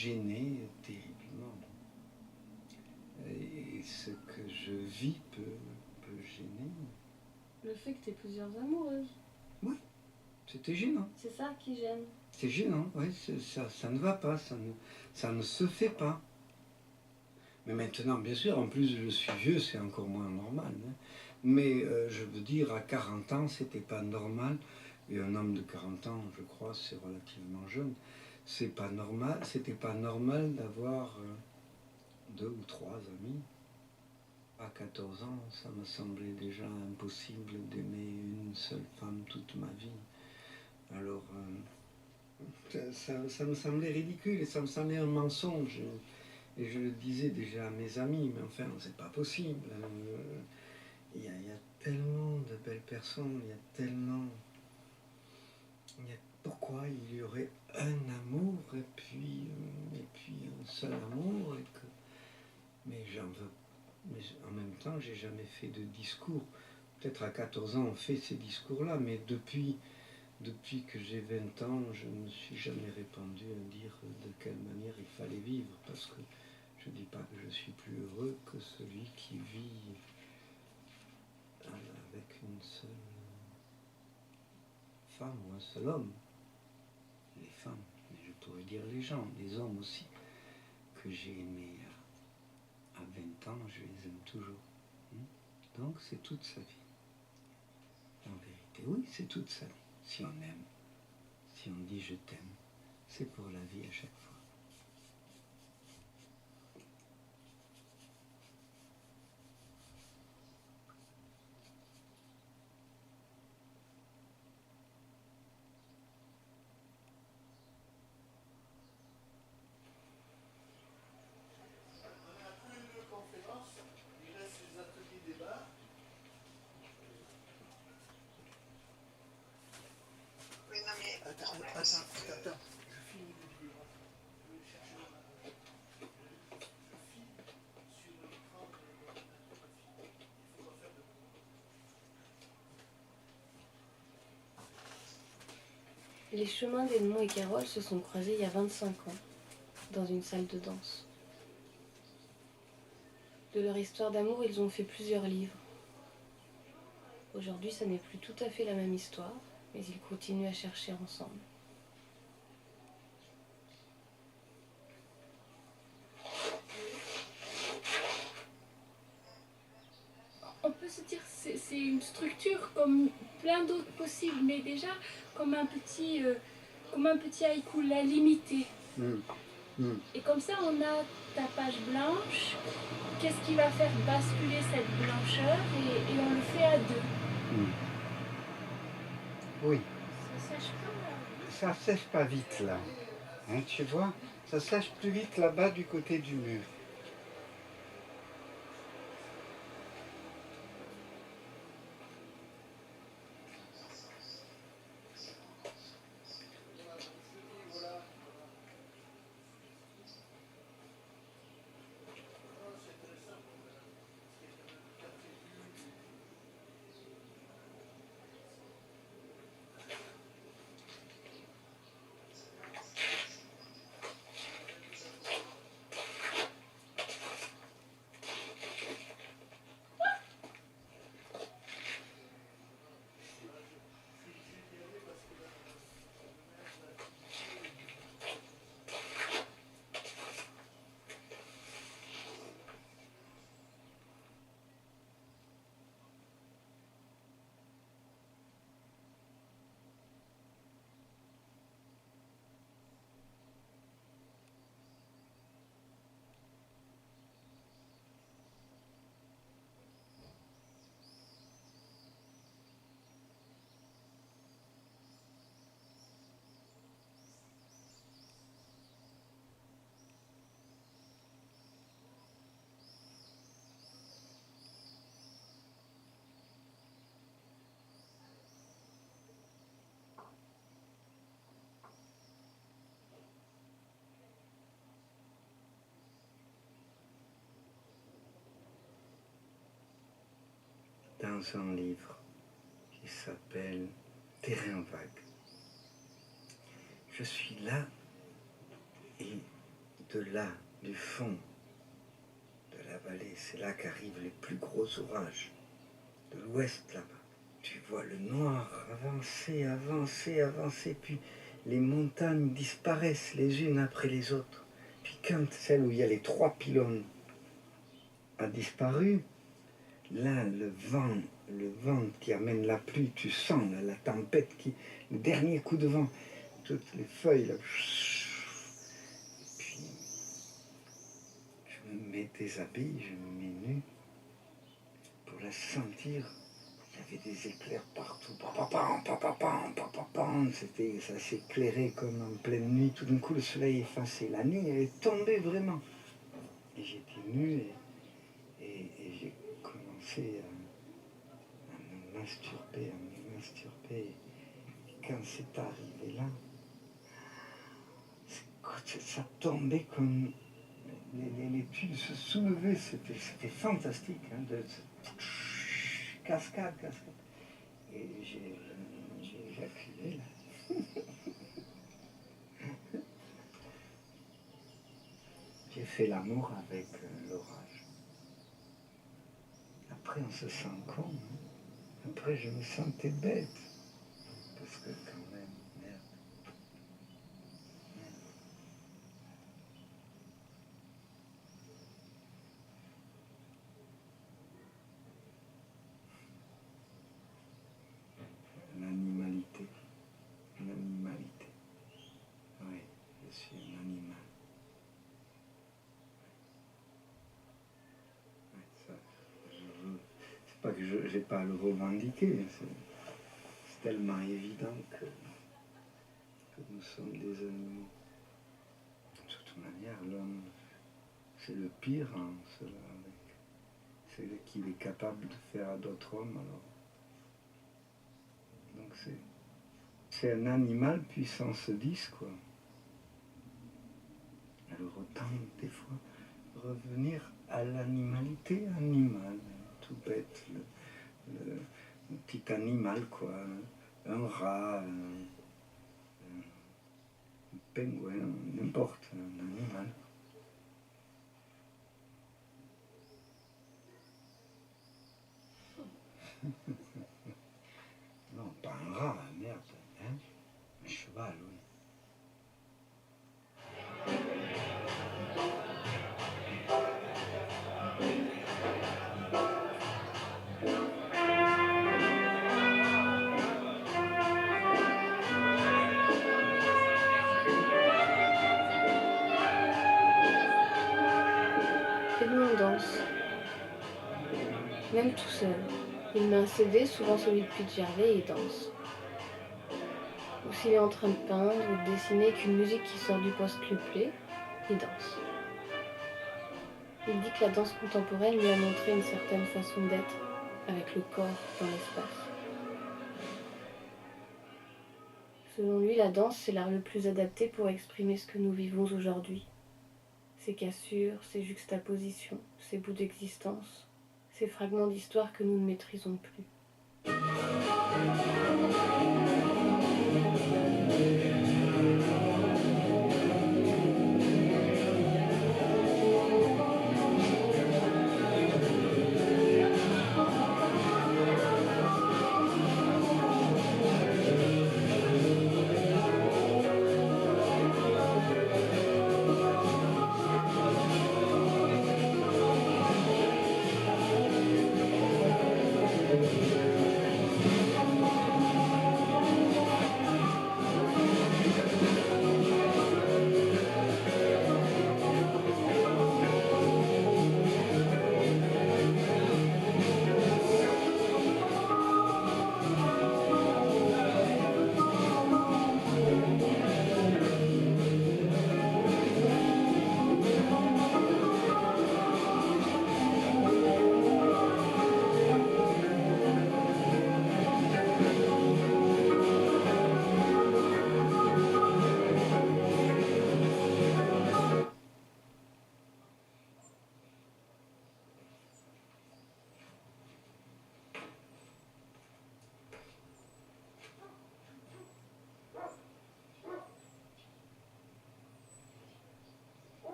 gêner terriblement. Et ce que je vis peut gêner. Le fait que tu aies plusieurs amoureuses. C'était gênant. C'est ça qui gêne. C'est gênant, oui, ça ne va pas, ça ne se fait pas. Mais maintenant, bien sûr, en plus je suis vieux, c'est encore moins normal. Hein. Mais je veux dire, à 40 ans, c'était pas normal. Et un homme de 40 ans, je crois, c'est relativement jeune. C'est pas normal, c'était pas normal d'avoir 2 ou 3 amis. À 14 ans, ça me semblait déjà impossible d'aimer une seule femme toute ma vie. Alors, ça me semblait ridicule et ça me semblait un mensonge. Et je le disais déjà à mes amis, mais enfin, c'est pas possible. Il y a tellement de belles personnes, il y a tellement... pourquoi il y aurait un amour et puis un seul amour et que... Mais j'en veux... Mais en même temps, j'ai jamais fait de discours. Peut-être à 14 ans, on fait ces discours-là, mais depuis que j'ai 20 ans, je ne me suis jamais répandu à dire de quelle manière il fallait vivre, parce que je ne dis pas que je suis plus heureux que celui qui vit avec une seule femme ou un seul homme. Les femmes, mais je pourrais dire les gens, les hommes aussi, que j'ai aimés à 20 ans, je les aime toujours. Donc c'est toute sa vie. En vérité, oui, c'est toute sa vie. Si on aime, si on dit je t'aime, c'est pour la vie à chaque fois. Attends. Les chemins d'Edmond et Carole se sont croisés il y a 25 ans, dans une salle de danse. De leur histoire d'amour, ils ont fait plusieurs livres. Aujourd'hui, ça n'est plus tout à fait la même histoire, mais ils continuent à chercher ensemble. On peut se dire que c'est une structure comme plein d'autres possibles, mais déjà comme un petit haïku, la limité. Et comme ça, on a ta page blanche. Qu'est-ce qui va faire basculer cette blancheur et on le fait à deux. Oui. Ça sèche pas. Ça sèche pas vite là. Hein, tu vois, ça sèche plus vite là-bas du côté du mur. Dans un livre qui s'appelle Terrain vague. Je suis là et de là, du fond de la vallée, c'est là qu'arrivent les plus gros orages. De l'ouest là-bas. Tu vois le noir avancer, avancer, avancer, puis les montagnes disparaissent les unes après les autres. Puis quand celle où il y a les 3 pylônes a disparu, là le vent qui amène la pluie, tu sens là, la tempête, le dernier coup de vent, toutes les feuilles là. Et puis je me mets des habits, je me mets nu pour la sentir. Il y avait des éclairs partout, ça s'éclairait comme en pleine nuit. Tout d'un coup, le soleil effacé. La nuit, elle est tombée vraiment. Et j'étais nu et j'ai commencé à me masturber, Et quand c'est arrivé là, ça tombait comme les tuiles se soulevaient. C'était fantastique. Hein, cascade. Et j'ai éjaculé là. J'ai fait l'amour avec l'orage. Après, on se sent con. Hein. Après, je me sentais bête. Parce que quand même, merde. L'animalité. Oui, je suis un animal. Ouais, ça, c'est pas que je n'ai pas à le revendiquer, c'est tellement évident que nous sommes des animaux. De toute manière, l'homme, c'est le pire en cela, c'est ce qu'il est capable de faire à d'autres hommes, alors. Donc c'est un animal puissance 10, quoi. Alors autant, des fois, revenir à l'animalité animale, tout bête, le petit animal, quoi. Un rat, un pingouin, n'importe, un animal. Non, pas un rat, merde, hein? Un cheval, oui. Edmond danse, même tout seul. Il met un CD, souvent celui de Pete Gervais, et danse. Ou s'il est en train de peindre ou de dessiner qu'une musique qui sort du post-club play, il danse. Il dit que la danse contemporaine lui a montré une certaine façon d'être, avec le corps dans l'espace. Selon lui, la danse, c'est l'art le plus adapté pour exprimer ce que nous vivons aujourd'hui. Ces cassures, ces juxtapositions, ces bouts d'existence, ces fragments d'histoire que nous ne maîtrisons plus.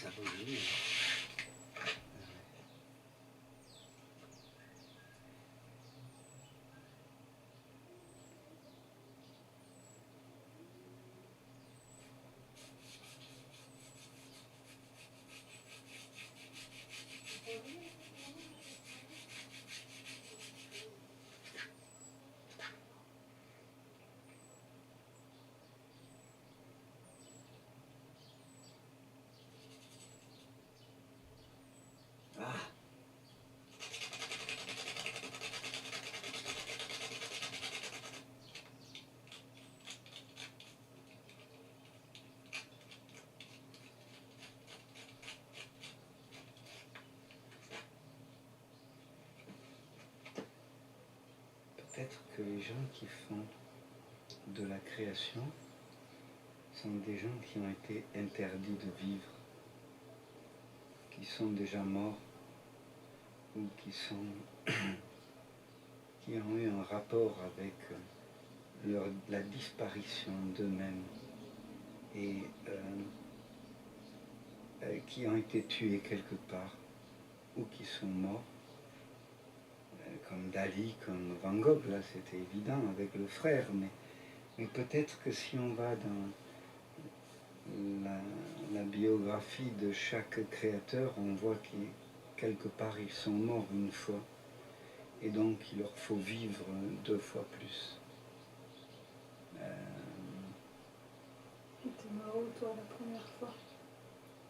Ça vaut le mieux. Peut-être que les gens qui font de la création sont des gens qui ont été interdits de vivre, qui sont déjà morts ou qui ont eu un rapport avec la disparition d'eux-mêmes et qui ont été tués quelque part ou qui sont morts. Comme Dali, comme Van Gogh, là c'était évident avec le frère, mais peut-être que si on va dans la biographie de chaque créateur, on voit que quelque part ils sont morts une fois, et donc il leur faut vivre 2 fois plus. T'es mort où toi la première fois?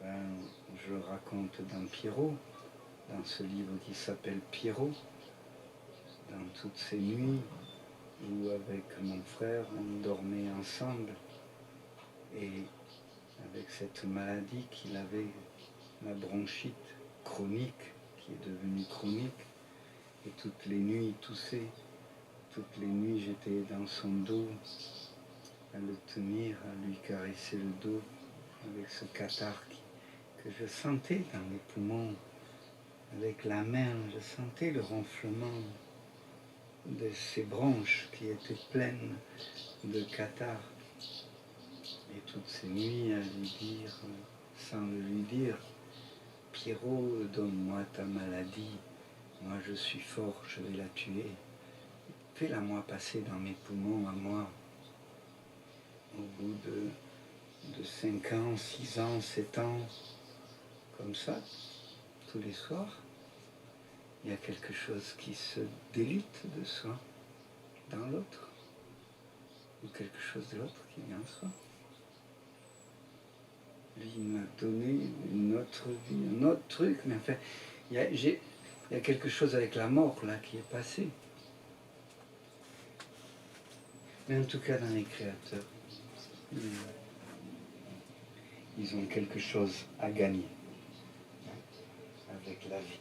Je le raconte dans Pierrot, dans ce livre qui s'appelle Pierrot. Dans toutes ces nuits où avec mon frère on dormait ensemble et avec cette maladie qu'il avait, la bronchite chronique qui est devenue chronique, et toutes les nuits il toussait, toutes les nuits j'étais dans son dos à le tenir, à lui caresser le dos avec ce catarrhe que je sentais dans mes poumons, avec la main je sentais le ronflement de ses branches qui étaient pleines de catarrhe. Et toutes ces nuits à lui dire, sans le lui dire, Pierrot, donne-moi ta maladie, moi je suis fort, je vais la tuer. Fais-la moi passer dans mes poumons à moi. Au bout de 5 ans, 6 ans, 7 ans, comme ça, tous les soirs, il y a quelque chose qui se délite de soi dans l'autre, ou quelque chose de l'autre qui vient en soi. Lui, il m'a donné une autre vie, un autre truc, mais enfin, il y a quelque chose avec la mort là qui est passé. Mais en tout cas, dans les créateurs, ils ont quelque chose à gagner avec la vie.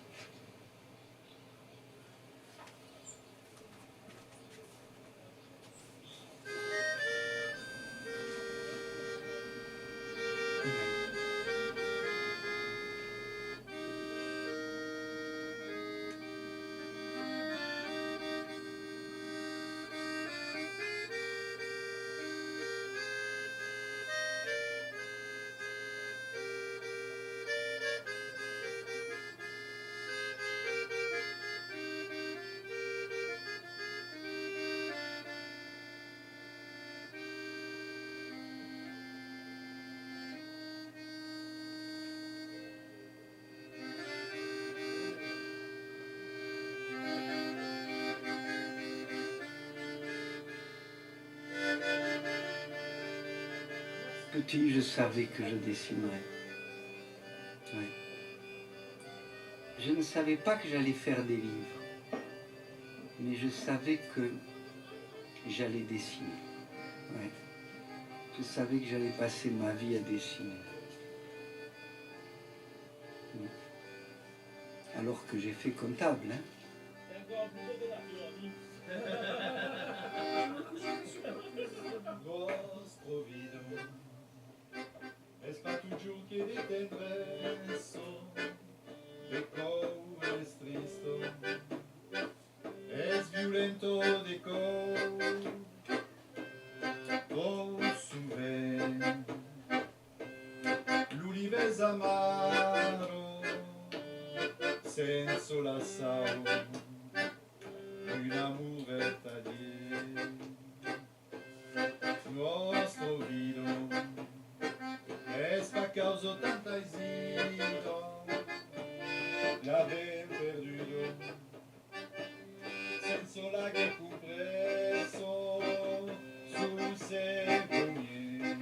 Petit, je savais que je dessinerais. Oui. Je ne savais pas que j'allais faire des livres, mais je savais que j'allais dessiner. Oui. Je savais que j'allais passer ma vie à dessiner. Oui. Alors que j'ai fait comptable, hein. Nostro vido es pa toujours che di tendresso de cor es tristo es violento de cor oh souvent l'univers ama caro, senza la sao, un amore taglié. Nostro vido, es pa causa tanta esito, l'avem perduto, senza la che compreso, su se pommier,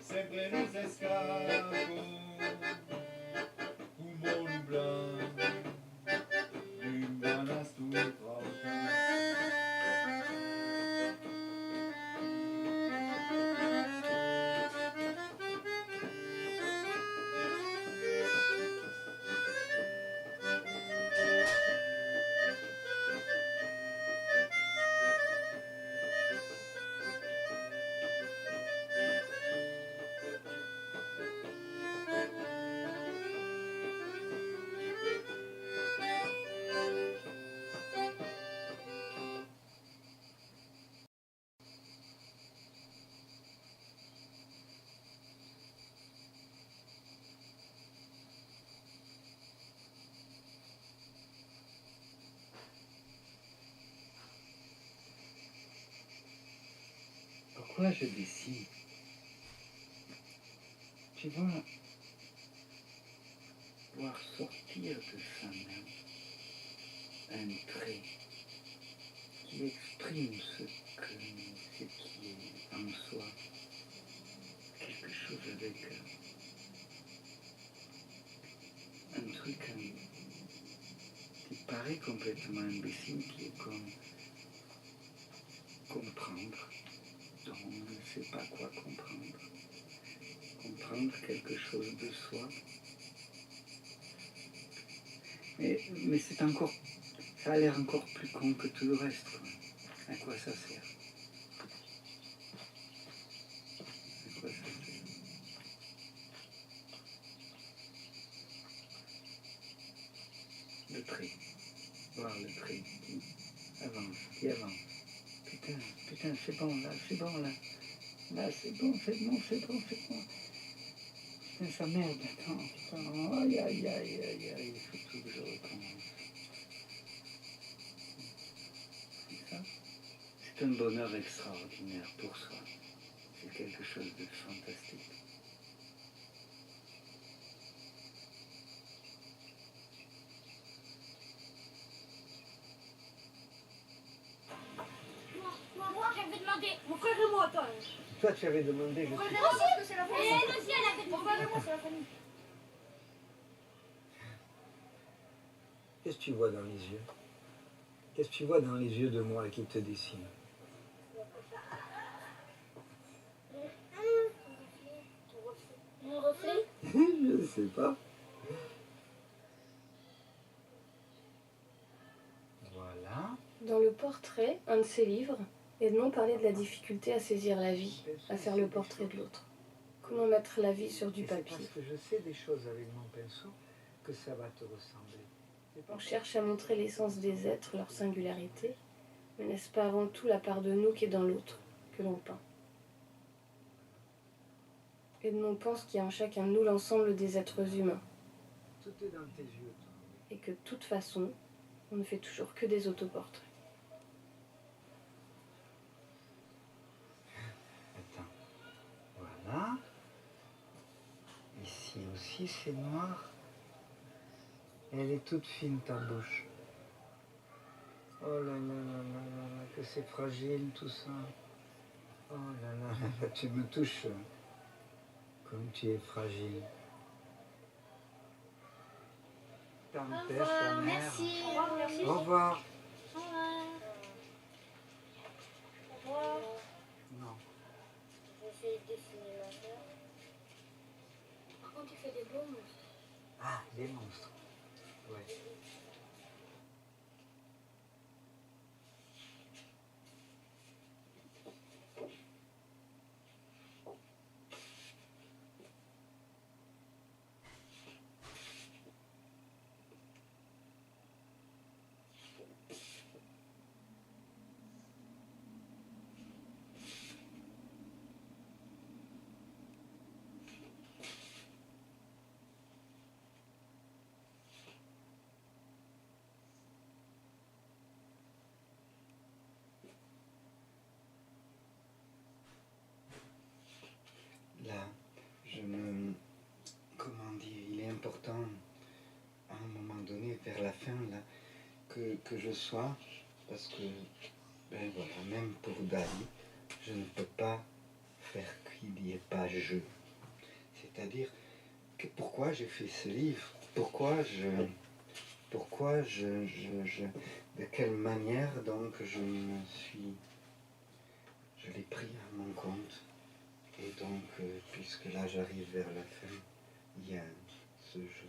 sempre nos escapo, un mon blanc, un banastur trauta. Pourquoi je dessine? Tu vas voir sortir de sa main un trait qui exprime ce qui est en soi, quelque chose avec un truc qui paraît complètement imbécile, qui est comme comprendre, dont on ne sait pas quoi comprendre. Comprendre quelque chose de soi. Mais c'est encore, ça a l'air encore plus con que tout le reste, quoi. À quoi ça sert? À quoi ça sert? Le trait. Voir le trait. Qui avance. Putain, c'est bon là, c'est bon là. Là, c'est bon. Putain, ça merde, attends, putain, aïe, il faut tout que je recommence. C'est ça? C'est un bonheur extraordinaire pour soi. C'est quelque chose de fantastique. Moi, j'avais demandé, mon frère et moi, toi. Toi, tu avais demandé, je Mon frère suis... et moi, parce que c'est la famille. Et elle aussi, elle avait demandé. Mon frère et moi, c'est la famille. Qu'est-ce que tu vois dans les yeux? Qu'est-ce que tu vois dans les yeux de moi qui te dessine? Mon reflet? Je ne sais pas. Voilà. Dans le portrait, un de ses livres, Edmond parlait de la difficulté à saisir la vie, à faire le portrait de l'autre. Comment mettre la vie sur du papier. C'est parce que je sais des choses avec mon pinceau que ça va te ressembler. On cherche à montrer l'essence des êtres, leur singularité, mais n'est-ce pas avant tout la part de nous qui est dans l'autre que l'on peint? Edmond pense qu'il y a en chacun de nous l'ensemble des êtres humains, Tout est dans tes yeux, toi. et que de toute façon, on ne fait toujours que des autoportraits. Attends. Voilà. Ici aussi, c'est noir. Elle est toute fine, ta bouche. Oh là là là là là là, que c'est fragile tout ça. Oh là là là là, tu me touches comme tu es fragile. Ta père, ta mère. Merci. Au revoir, merci. Au revoir. Au revoir. Au revoir. Non. Je vais dessiner ma soeur. Par contre, tu fais des beaux monstres. Ah, des monstres. Ouais. vers la fin, là, que je sois, parce que, ben voilà, même pour Dali, je ne peux pas faire qu'il n'y ait pas je. C'est-à-dire, que pourquoi j'ai fait ce livre, de quelle manière donc je l'ai pris à mon compte. Et donc, puisque là j'arrive vers la fin, il y a ce jeu.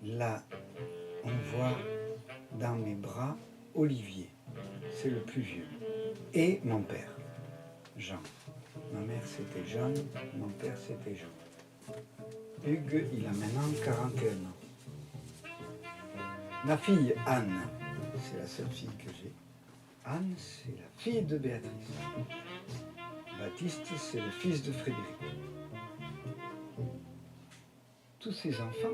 Là, on voit dans mes bras Olivier, c'est le plus vieux, et mon père, Jean. Ma mère c'était Jeanne, mon père c'était Jean. Hugues, il a maintenant 41 ans. Ma fille Anne, c'est la seule fille que j'ai. Anne, c'est la fille de Béatrice. Baptiste, c'est le fils de Frédéric. Tous ces enfants,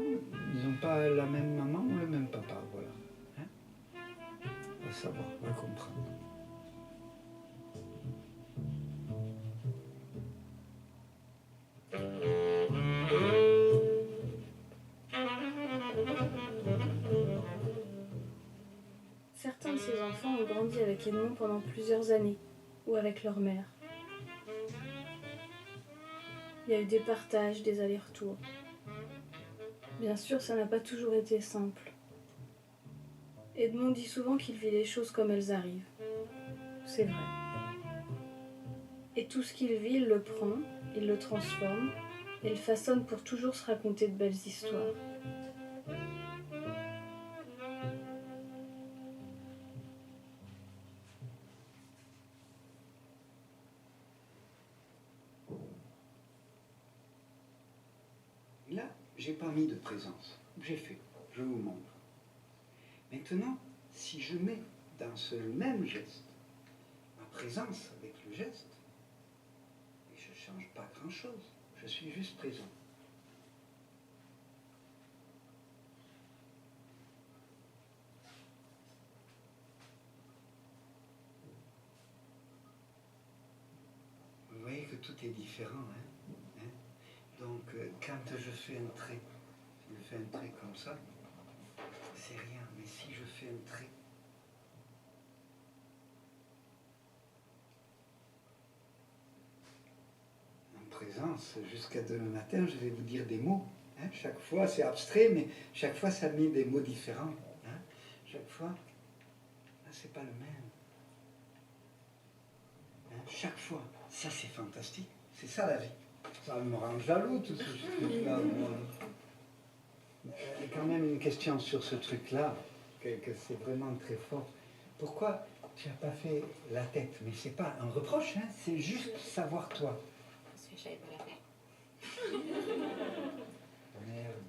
ils n'ont pas la même maman ou le même papa, voilà. Hein? On va savoir, on va comprendre. Certains de ces enfants ont grandi avec Edmond pendant plusieurs années, ou avec leur mère. Il y a eu des partages, des allers-retours. Bien sûr, ça n'a pas toujours été simple. Edmond dit souvent qu'il vit les choses comme elles arrivent. C'est vrai. Et tout ce qu'il vit, il le prend, il le transforme, et le façonne pour toujours se raconter de belles histoires. Là, j'ai pas mis de présence. J'ai fait. Je vous montre. Maintenant, si je mets dans ce même geste ma présence avec le geste, et je ne change pas grand-chose, je suis juste présent. Vous voyez que tout est différent, hein? Donc, quand je fais un trait, je fais un trait comme ça, c'est rien. Mais si je fais un trait, en présence, jusqu'à demain matin, je vais vous dire des mots. Hein? Chaque fois, c'est abstrait, mais chaque fois, ça met des mots différents. Hein? Chaque fois, là, c'est pas le même. Hein? Chaque fois, ça, c'est fantastique. C'est ça, la vie. Ça me rend jaloux, tout ce truc-là. Il y a quand même une question sur ce truc-là, que c'est vraiment très fort. Pourquoi tu n'as pas fait la tête? Mais c'est pas un reproche, hein, c'est juste savoir toi. Parce que je savais pas la faire. Merde.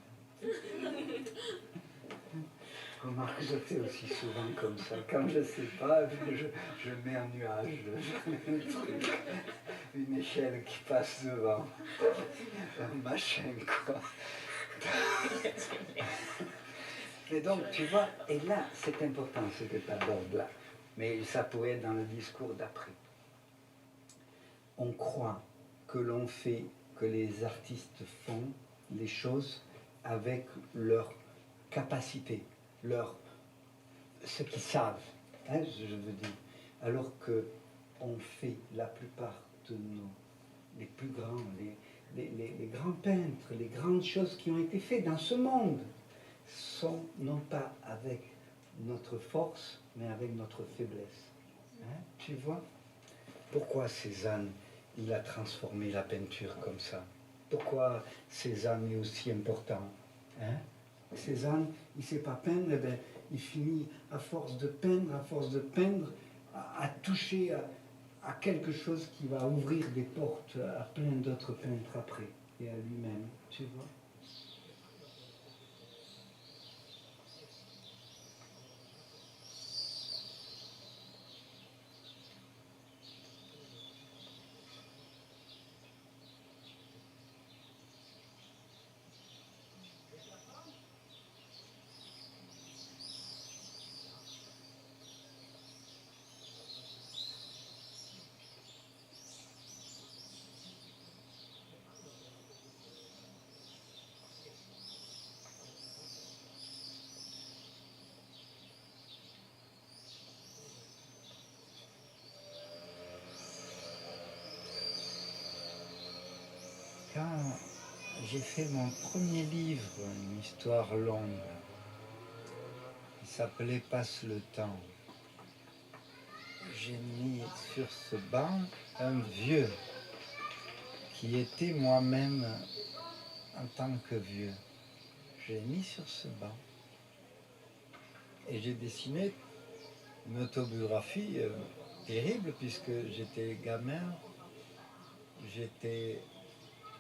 Remarque, je fais aussi souvent comme ça. Quand je ne sais pas, je mets un nuage, je mets un truc, une échelle qui passe devant, un machin, quoi. Et donc, tu vois, et là, c'est important ce que tu abordes là, mais ça pourrait être dans le discours d'après. On croit que l'on fait, que les artistes font les choses avec leur capacité, ce qu'ils savent, hein, je veux dire, alors que on fait la plupart de les plus grands, les grands peintres, les grandes choses qui ont été faites dans ce monde sont non pas avec notre force, mais avec notre faiblesse. Hein, tu vois? Pourquoi Cézanne, il a transformé la peinture comme ça? Pourquoi Cézanne est aussi important? Hein? Cézanne, il ne sait pas peindre, eh ben, il finit à force de peindre, à toucher à quelque chose qui va ouvrir des portes à plein d'autres peintres après, et à lui-même, tu vois. Quand j'ai fait mon premier livre, une histoire longue, qui s'appelait Passe le temps, j'ai mis sur ce banc un vieux qui était moi-même en tant que vieux. Je l'ai mis sur ce banc et j'ai dessiné une autobiographie terrible puisque j'étais gamin, j'étais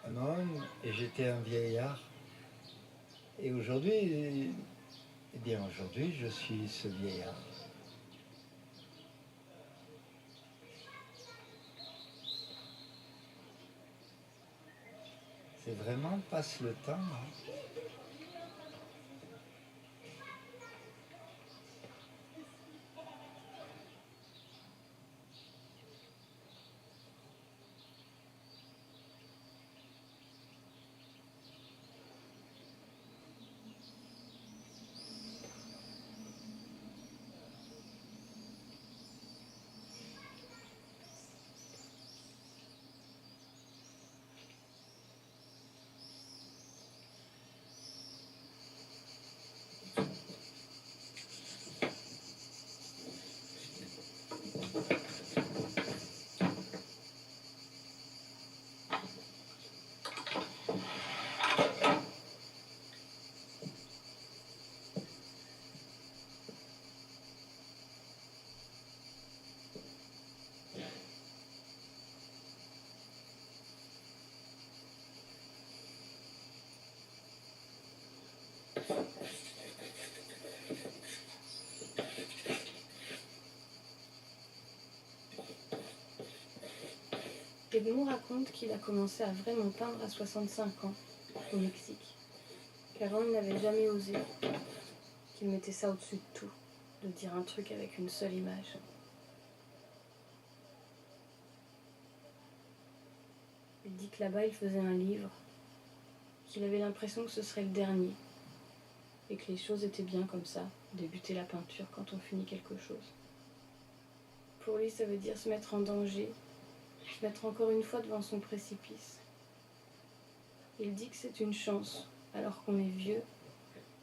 un homme et j'étais un vieillard. Et aujourd'hui, eh bien aujourd'hui, je suis ce vieillard. C'est vraiment passe le temps. Hein. Edmond raconte qu'il a commencé à vraiment peindre à 65 ans, au Mexique. Qu'avant, il n'avait jamais osé, qu'il mettait ça au-dessus de tout, de dire un truc avec une seule image. Il dit que là-bas, il faisait un livre, qu'il avait l'impression que ce serait le dernier, et que les choses étaient bien comme ça, débuter la peinture quand on finit quelque chose. Pour lui, ça veut dire se mettre en danger, se mettre encore une fois devant son précipice. Il dit que c'est une chance, alors qu'on est vieux,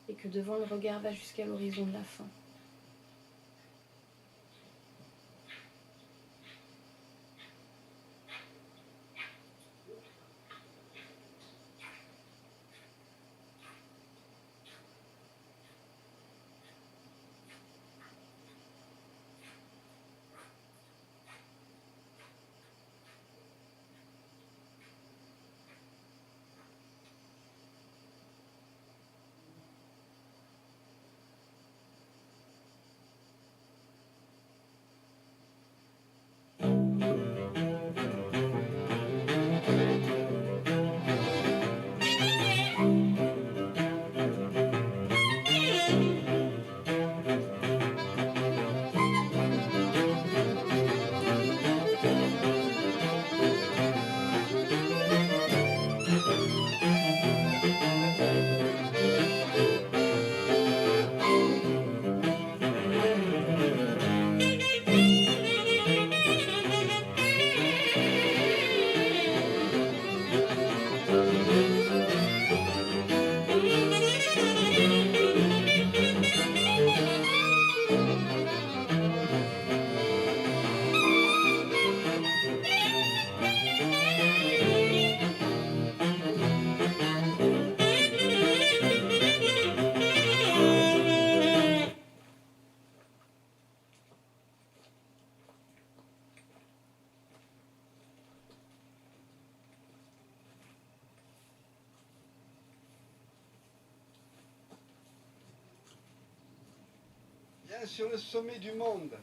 et que devant le regard va jusqu'à l'horizon de la fin. Bien sur le sommet du monde.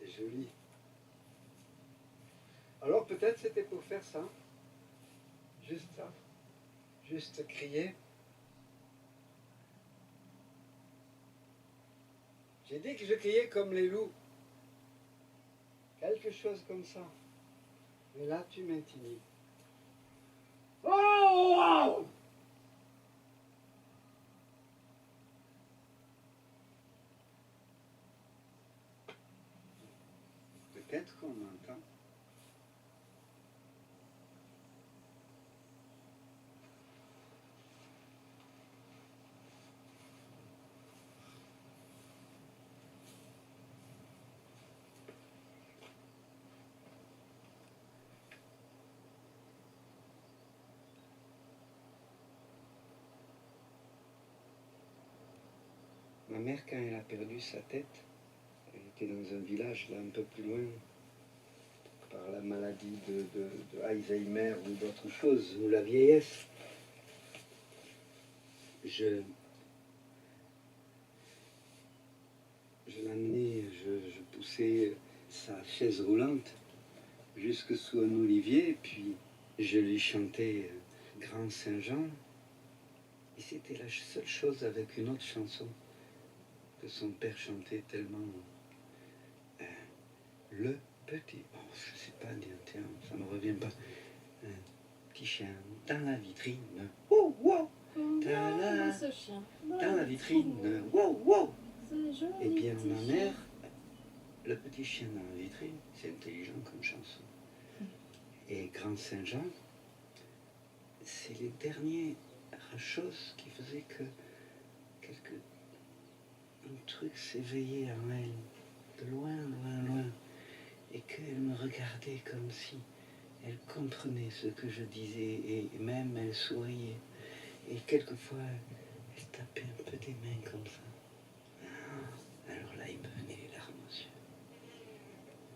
C'est joli. Alors peut-être c'était pour faire ça. Juste ça. Juste crier. J'ai dit que je criais comme les loups. Quelque chose comme ça. Mais là, tu m'intimides. Oh! Peut-être qu'on m'entend. Ma mère, quand elle a perdu sa tête, elle était dans un village, là, un peu plus loin, par la maladie de Alzheimer ou d'autres choses, ou la vieillesse. Je l'amenais, je poussais sa chaise roulante jusque sous un olivier, puis je lui chantais Grand Saint-Jean. Et c'était la seule chose avec une autre chanson que son père chantait tellement. Le petit, oh, je ne sais pas dire, tiens, ça ne me revient pas. Un petit chien dans la vitrine, wow, wow, dans la vitrine, wow, wow. Eh bien, ma mère, le petit chien dans la vitrine, c'est intelligent comme chanson. Et Grand Saint-Jean, c'est les dernières choses qui faisaient que un truc s'éveillait en elle, de loin, loin, loin, et qu'elle me regardait comme si elle comprenait ce que je disais, et même elle souriait. Et quelquefois, elle tapait un peu des mains comme ça. Alors là, il me venait les larmes aux yeux.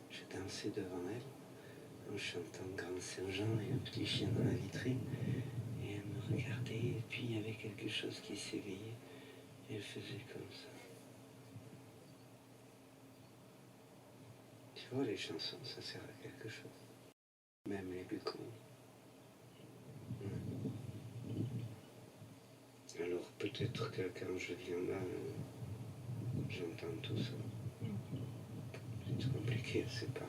Je dansais devant elle, en chantant Grand Saint-Jean et un petit chien dans la vitrine, et elle me regardait, et puis il y avait quelque chose qui s'éveillait, et elle faisait comme ça. Tu vois, les chansons, ça sert à quelque chose. Même les plus cons. Alors peut-être que quand je viens là, j'entends tout ça. C'est compliqué à séparer.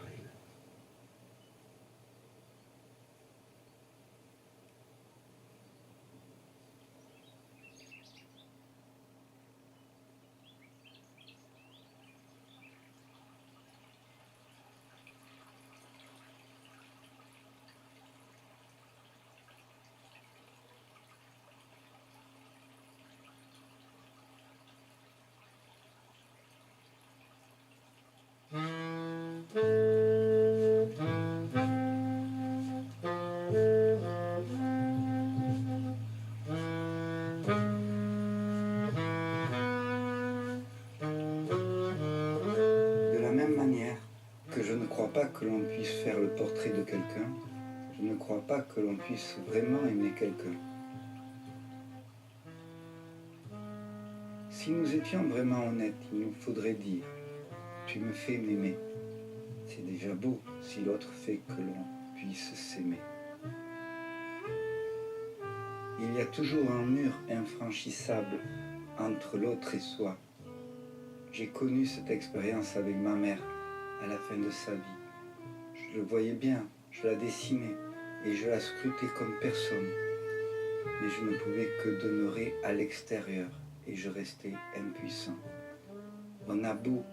Que l'on puisse faire le portrait de quelqu'un, je ne crois pas que l'on puisse vraiment aimer quelqu'un. Si nous étions vraiment honnêtes, il nous faudrait dire « tu me fais m'aimer ». C'est déjà beau si l'autre fait que l'on puisse s'aimer. Il y a toujours un mur infranchissable entre l'autre et soi. J'ai connu cette expérience avec ma mère à la fin de sa vie. Je le voyais bien, je la dessinais et je la scrutais comme personne. Mais je ne pouvais que demeurer à l'extérieur et je restais impuissant. On a beau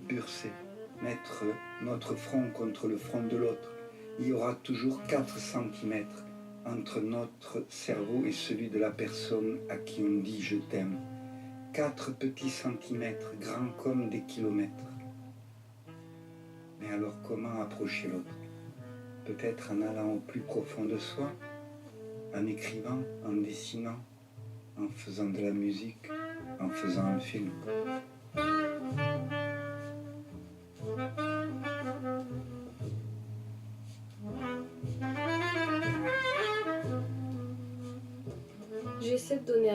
burser, mettre notre front contre le front de l'autre, il y aura toujours 4 centimètres entre notre cerveau et celui de la personne à qui on dit « je t'aime ». 4 petits centimètres, grands comme des kilomètres. Mais alors comment approcher l'autre? Peut-être en allant au plus profond de soi, en écrivant, en dessinant, en faisant de la musique, en faisant un film.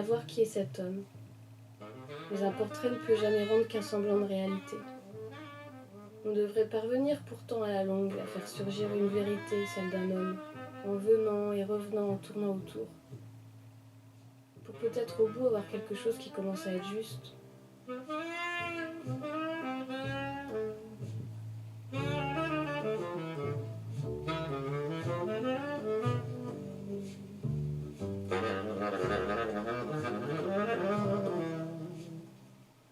à voir qui est cet homme. Mais un portrait ne peut jamais rendre qu'un semblant de réalité. On devrait parvenir pourtant à la longue à faire surgir une vérité, celle d'un homme, en venant et revenant, en tournant autour. Pour peut-être au bout avoir quelque chose qui commence à être juste.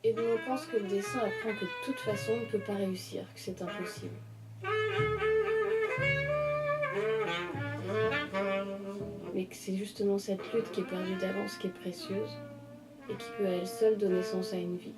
Edmond pense que le dessin apprend que de toute façon on ne peut pas réussir, que c'est impossible. Mais que c'est justement cette lutte qui est perdue d'avance qui est précieuse et qui peut à elle seule donner sens à une vie.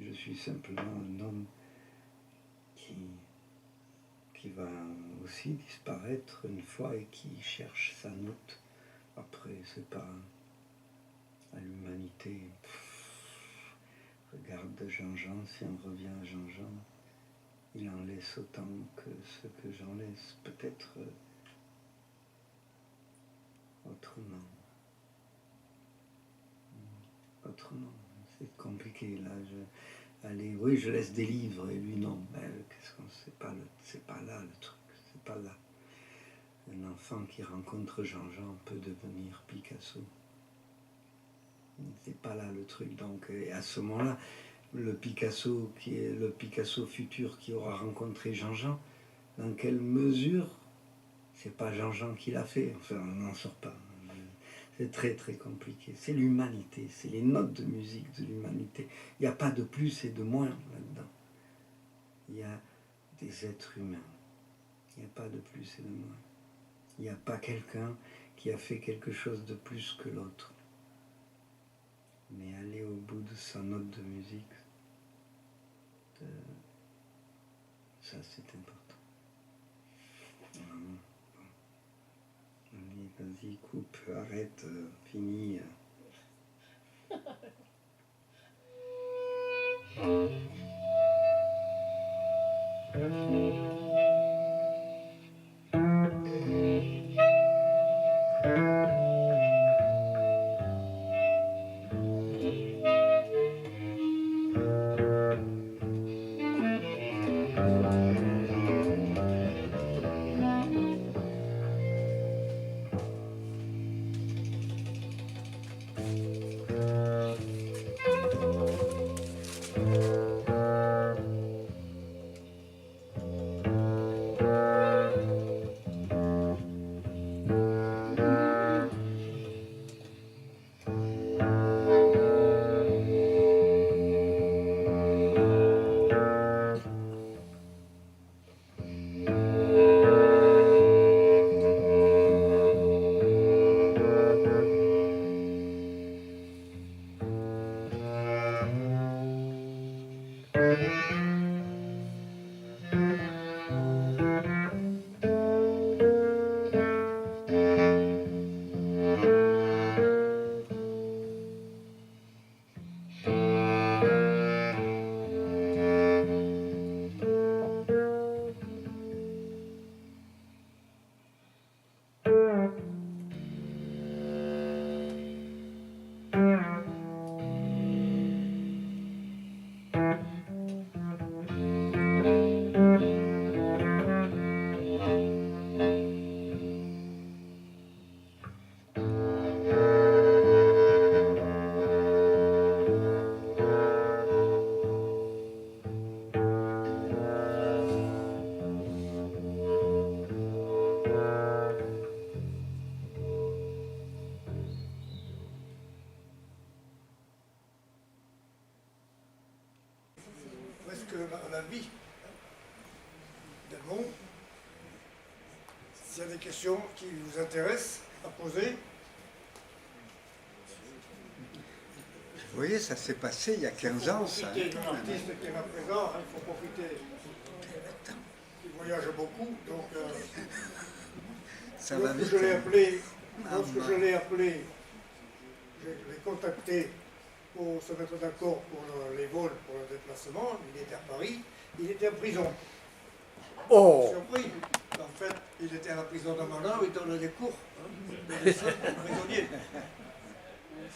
Je suis simplement un homme qui va aussi disparaître une fois et qui cherche sa note. Après, c'est pas à l'humanité. Regarde Jean-Jean, si on revient à Jean-Jean, il en laisse autant que ce que j'en laisse, peut-être autrement. Autrement, c'est compliqué là. Allez, oui, je laisse des livres et lui non. Ben, qu'est-ce qu'on c'est pas là le truc, c'est pas là. Un enfant qui rencontre Jean-Jean peut devenir Picasso. C'est pas là le truc. Donc, et à ce moment-là, le Picasso qui est le Picasso futur qui aura rencontré Jean-Jean, dans quelle mesure c'est pas Jean-Jean qui l'a fait. Enfin, on n'en sort pas. C'est très très compliqué. C'est l'humanité, c'est les notes de musique de l'humanité. Il n'y a pas de plus et de moins là-dedans. Il y a des êtres humains. Il n'y a pas de plus et de moins. Il n'y a pas quelqu'un qui a fait quelque chose de plus que l'autre. Mais aller au bout de sa note de musique, ça c'est important. Vraiment. Allez, vas-y, coupe, arrête, fini. La vie d'Edmond. S'il y a des questions qui vous intéressent à poser. Vous voyez, ça s'est passé il y a 15 ans, ça. Profiter d'un artiste qui est là présent, il faut profiter. Il voyage beaucoup, donc Ça va lorsque vite. je l'ai hein. appelé, je l'ai contacté pour se mettre d'accord pour les vols, pour le déplacement. Il était à Paris, il était en prison. Oh! Surpris. En fait, il était à la prison de Manon, il donnait des cours de dessin aux prisonniers.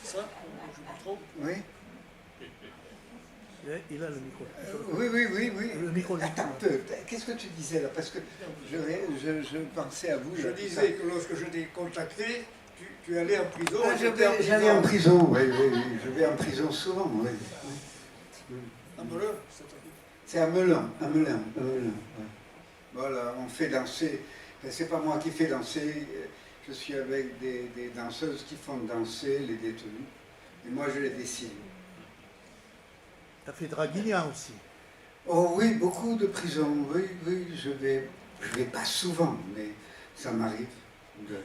C'est ça, je me trompe. Oui. Il a le micro. Oui. Le micro. Attends un peu. Qu'est-ce que tu disais là? Parce que je pensais à vous. Je là, disais que lorsque je t'ai contacté, tu allais en prison. Ah, et j'étais en j'allais en prison, oui. Je vais en prison souvent, oui. À Melun, c'est à Melun, ouais. Voilà, on fait danser. Enfin, c'est pas moi qui fais danser. Je suis avec des danseuses qui font danser les détenus. Et moi, je les dessine. Tu as fait Draguignan aussi. Oh oui, beaucoup de prisons. Oui, je vais pas souvent, mais ça m'arrive de...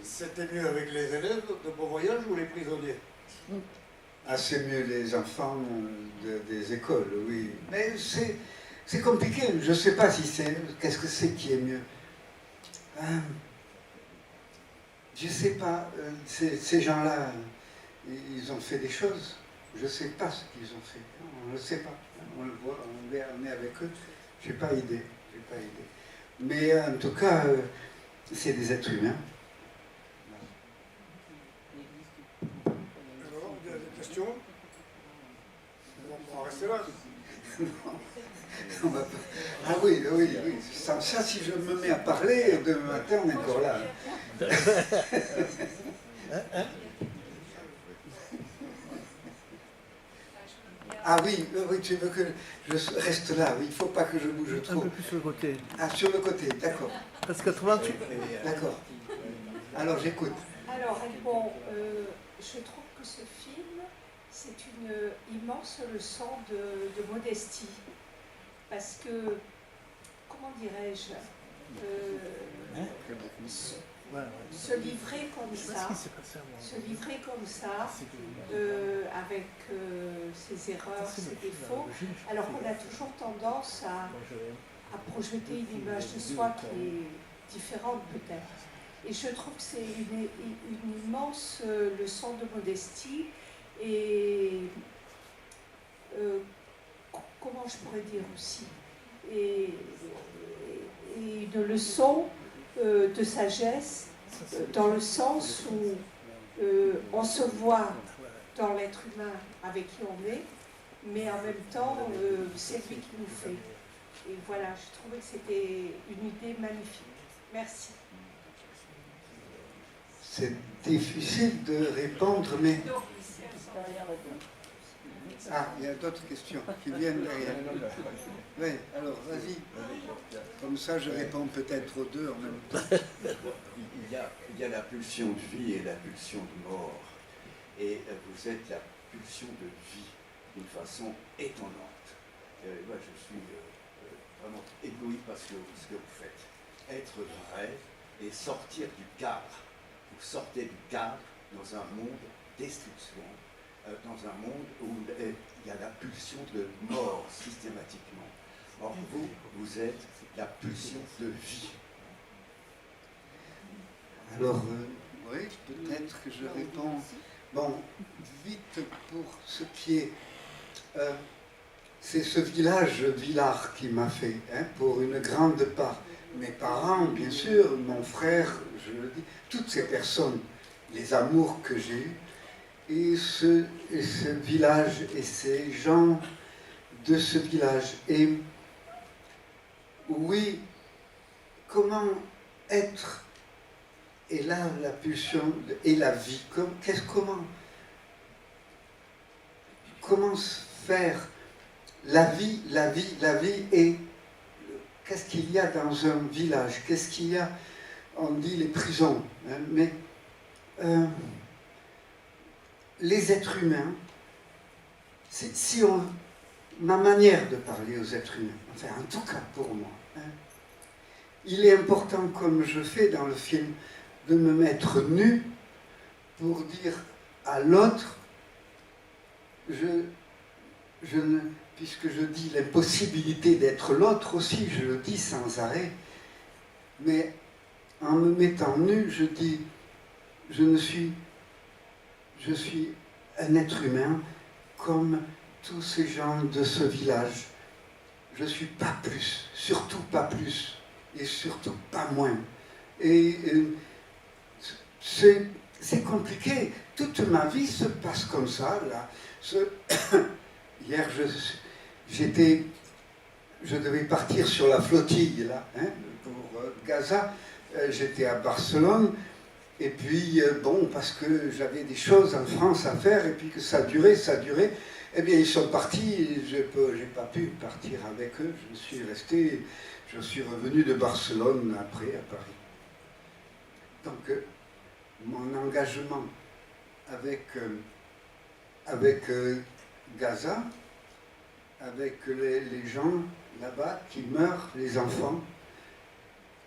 C'était mieux avec les élèves de Bon Voyage ou les prisonniers? Ah, c'est mieux les enfants des écoles, oui. Mais c'est compliqué. Je ne sais pas si c'est... Qu'est-ce que c'est qui est mieux? Je ne sais pas. Ces gens-là, ils ont fait des choses. Je ne sais pas ce qu'ils ont fait. On ne le sait pas. On le voit, on est avec eux. Je n'ai pas idée. Mais en tout cas, c'est des êtres humains. Alors, il y a des questions? On va rester là. Ah oui. Sans ça, si je me mets à parler, demain matin, on est encore là. Ah oui, tu veux que je reste là. Il ne faut pas que je bouge trop. Un peu plus sur le côté. Ah, sur le côté, d'accord. Parce que autrement, tu... D'accord. Alors, j'écoute. Alors, bon, je trouve que ce film, c'est une immense leçon de modestie. Parce que, comment dirais-je, se livrer comme ça, avec ses erreurs, ses défauts, alors qu'on a toujours tendance à projeter une image de soi qui est différente peut-être. Et je trouve que c'est une immense leçon de modestie et comment je pourrais dire aussi, et une leçon de sagesse dans le sens où on se voit dans l'être humain avec qui on est, mais en même temps c'est lui qui nous fait. Et voilà, je trouvais que c'était une idée magnifique. Merci. C'est difficile de répondre, mais... Ah, il y a d'autres questions qui viennent derrière. Oui, alors vas-y. Comme ça, je réponds peut-être aux deux en même temps. Il y a la pulsion de vie et la pulsion de mort. Et vous êtes la pulsion de vie d'une façon étonnante. Moi, je suis vraiment ébloui par ce que vous faites. Être vrai et sortir du cadre. Vous sortez du cadre dans un monde destruction, dans un monde où il y a la pulsion de mort systématiquement. Or, vous êtes la pulsion de vie. Alors, oui, peut-être que je réponds. Bon, vite pour ce qui est... c'est ce village Villars qui m'a fait, pour une grande part. Mes parents, bien sûr, mon frère, je le dis, toutes ces personnes, les amours que j'ai eus, et ce village, et ces gens de ce village. Et oui, comment être, et là la pulsion, et la vie, comment faire la vie, et qu'est-ce qu'il y a dans un village? Qu'est-ce qu'il y a? On dit les prisons, mais les êtres humains, ma manière de parler aux êtres humains, enfin en tout cas pour moi, il est important, comme je fais dans le film, de me mettre nu pour dire à l'autre puisque je dis l'impossibilité d'être l'autre aussi, je le dis sans arrêt, mais en me mettant nu, je dis, je suis un être humain comme tous ces gens de ce village. Je ne suis pas plus, surtout pas plus, et surtout pas moins. Et c'est compliqué. Toute ma vie se passe comme ça, là. Hier, je devais partir sur la flottille, là, hein, pour Gaza. J'étais à Barcelone, et puis, bon, parce que j'avais des choses en France à faire, et puis que ça durait, eh bien, ils sont partis, et je n'ai pas pu partir avec eux, je suis resté, je suis revenu de Barcelone après, à Paris. Donc, mon engagement avec Gaza, avec les gens là-bas qui meurent, les enfants,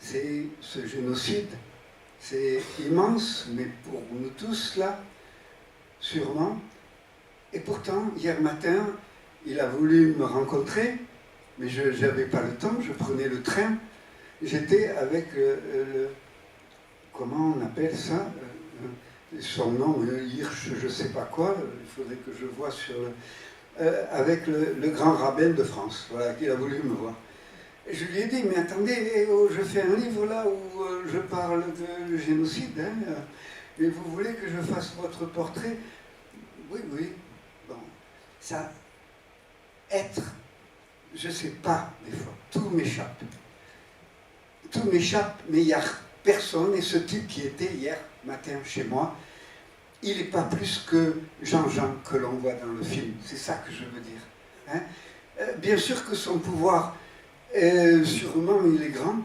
c'est ce génocide. C'est immense, mais pour nous tous là, sûrement. Et pourtant, hier matin, il a voulu me rencontrer, mais je n'avais pas le temps, je prenais le train. J'étais avec comment on appelle ça, son nom, Hirsch, je ne sais pas quoi, il faudrait que je voie sur avec le grand rabbin de France, voilà, qu'il a voulu me voir. Et je lui ai dit, mais attendez, je fais un livre là où je parle de génocide, hein, et vous voulez que je fasse votre portrait? Oui, oui. Bon, ça, être, je ne sais pas, des fois, tout m'échappe. Tout m'échappe, mais il n'y a personne, et ce type qui était hier matin chez moi, il n'est pas plus que Jean-Jean que l'on voit dans le film, c'est ça que je veux dire. Hein. Bien sûr que son pouvoir, sûrement il est grand,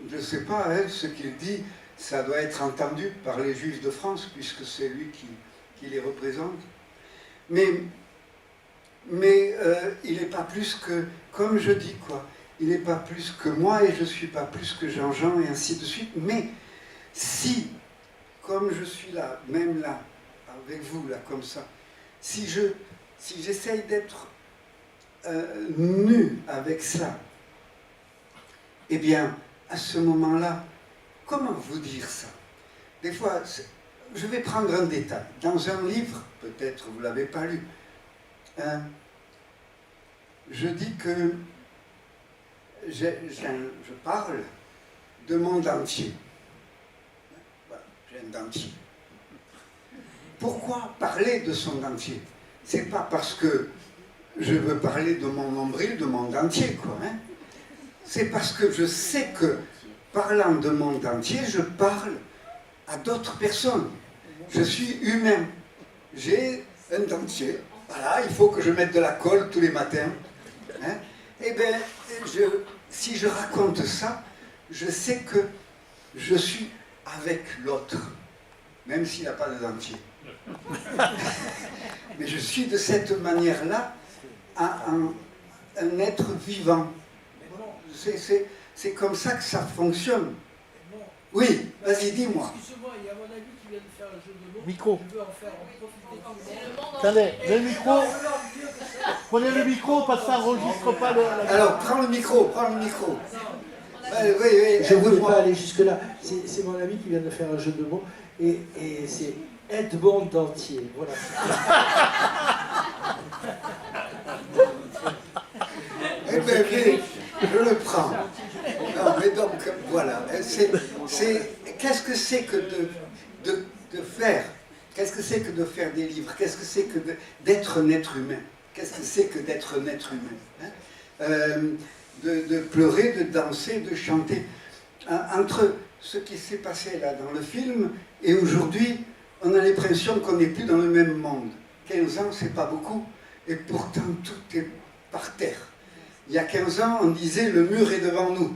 je ne sais pas, hein, ce qu'il dit, ça doit être entendu par les Juifs de France, puisque c'est lui qui les représente. Mais il n'est pas plus que, comme je dis, quoi, il n'est pas plus que moi, et je ne suis pas plus que Jean-Jean, et ainsi de suite. Mais si, comme je suis là, même là, avec vous, là, comme ça, si j'essaye d'être nu avec ça, eh bien, à ce moment-là, comment vous dire ça? Des fois, je vais prendre un détail. Dans un livre, peut-être vous ne l'avez pas lu, je dis que je parle de mon dentier. Voilà, j'ai un dentier. Pourquoi parler de son dentier? C'est pas parce que je veux parler de mon nombril, de mon dentier, quoi. Hein. C'est parce que je sais que, parlant de mon dentier, je parle à d'autres personnes. Je suis humain. J'ai un dentier. Voilà, il faut que je mette de la colle tous les matins. Hein. Eh bien, si je raconte ça, je sais que je suis avec l'autre, même s'il n'a pas de dentier. Mais je suis de cette manière-là un être vivant. C'est comme ça que ça fonctionne. Oui, vas-y, dis-moi. Excusez-moi, il y a mon ami qui vient de faire un jeu de mots. Micro. Je veux en faire en profiter. Attendez, le micro. Prenez le micro parce que ça n'enregistre pas le... Alors, prends le micro, prends le micro. Oui, je ne voulais pas aller jusque-là. C'est mon ami qui vient de faire un jeu de mots. Et c'est Edmond Dentier. Voilà. Eh bien, je le prends. Non, mais donc, voilà. Qu'est-ce que c'est que de faire? Qu'est-ce que c'est que de faire des livres? Qu'est-ce que c'est que d'être un être humain? Qu'est-ce que c'est que d'être un être humain, hein? De pleurer, de danser, de chanter. Entre ce qui s'est passé là dans le film et aujourd'hui, on a l'impression qu'on n'est plus dans le même monde. 15 ans, c'est pas beaucoup, et pourtant tout est par terre. Il y a 15 ans, on disait le mur est devant nous.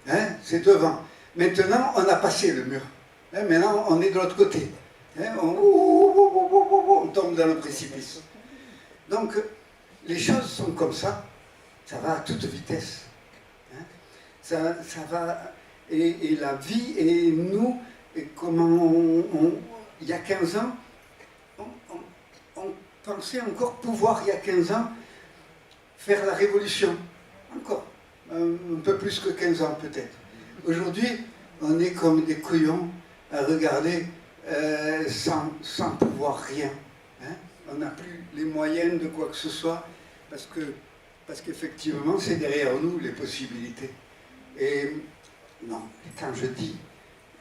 Hein, c'est devant. Maintenant, on a passé le mur. Hein, maintenant, on est de l'autre côté. Hein, on tombe dans le précipice. Donc, les choses sont comme ça. Ça va à toute vitesse. Hein, ça va... Et la vie, et nous, et comment il y a 15 ans, pensais encore pouvoir, il y a 15 ans, faire la révolution. Encore. Un peu plus que 15 ans peut-être. Aujourd'hui, on est comme des couillons à regarder sans pouvoir rien. Hein? On n'a plus les moyens de quoi que ce soit parce qu'effectivement, c'est derrière nous les possibilités. Et non, quand je dis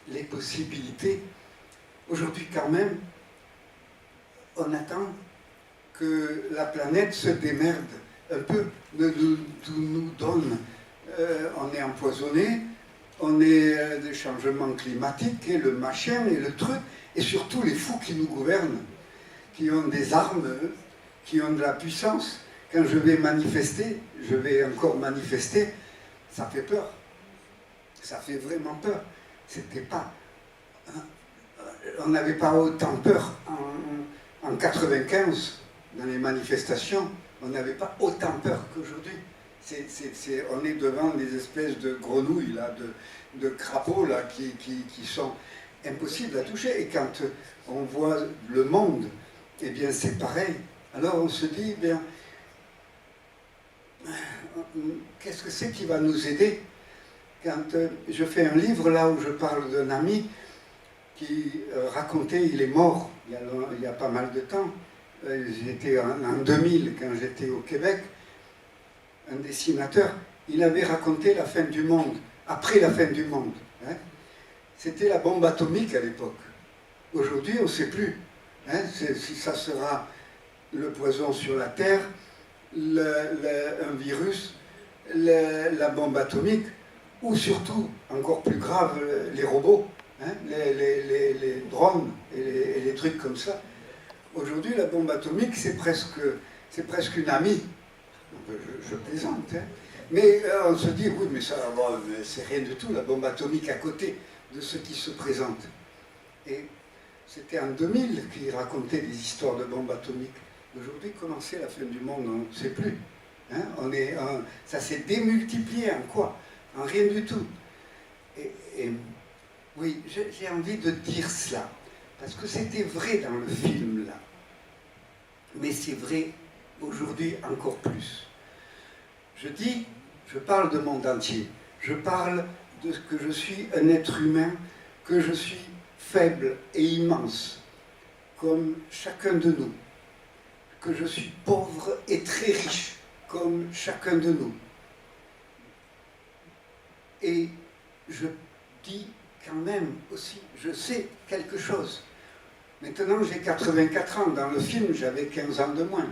les possibilités, aujourd'hui quand même, on attend que la planète se démerde un peu, nous donne. On est empoisonné, on est des changements climatiques, et le machin, et le truc, et surtout les fous qui nous gouvernent, qui ont des armes, qui ont de la puissance. Quand je vais manifester, je vais encore manifester, ça fait peur. Ça fait vraiment peur. C'était pas... On n'avait pas autant peur en 95, dans les manifestations, on n'avait pas autant peur qu'aujourd'hui. On est devant des espèces de grenouilles, là, de crapauds là, qui sont impossibles à toucher. Et quand on voit le monde, eh bien c'est pareil. Alors on se dit, eh bien, qu'est-ce que c'est qui va nous aider? Quand je fais un livre là où je parle d'un ami qui racontait, il est mort il y a pas mal de temps, j'étais en 2000 quand j'étais au Québec, un dessinateur, il avait raconté la fin du monde, après la fin du monde. Hein. C'était la bombe atomique à l'époque. Aujourd'hui, on ne sait plus. Hein. Si ça sera le poison sur la Terre, un virus, la bombe atomique, ou surtout, encore plus grave, les robots, hein, les drones et les trucs comme ça. Aujourd'hui, la bombe atomique, c'est presque une amie. Je plaisante, hein. Mais on se dit, oui, mais ça, bon, c'est rien du tout, la bombe atomique à côté de ce qui se présente. Et c'était en 2000 qu'il racontait des histoires de bombes atomiques. Aujourd'hui, comment c'est la fin du monde? On ne sait plus. Hein, ça s'est démultiplié en quoi? En rien du tout. Et oui, j'ai envie de dire cela, parce que c'était vrai dans le film, là. Mais c'est vrai aujourd'hui encore plus. Je parle de monde entier. Je parle de ce que je suis un être humain, que je suis faible et immense, comme chacun de nous. Que je suis pauvre et très riche, comme chacun de nous. Et je dis quand même aussi, je sais quelque chose. Maintenant j'ai 84 ans, dans le film j'avais 15 ans de moins.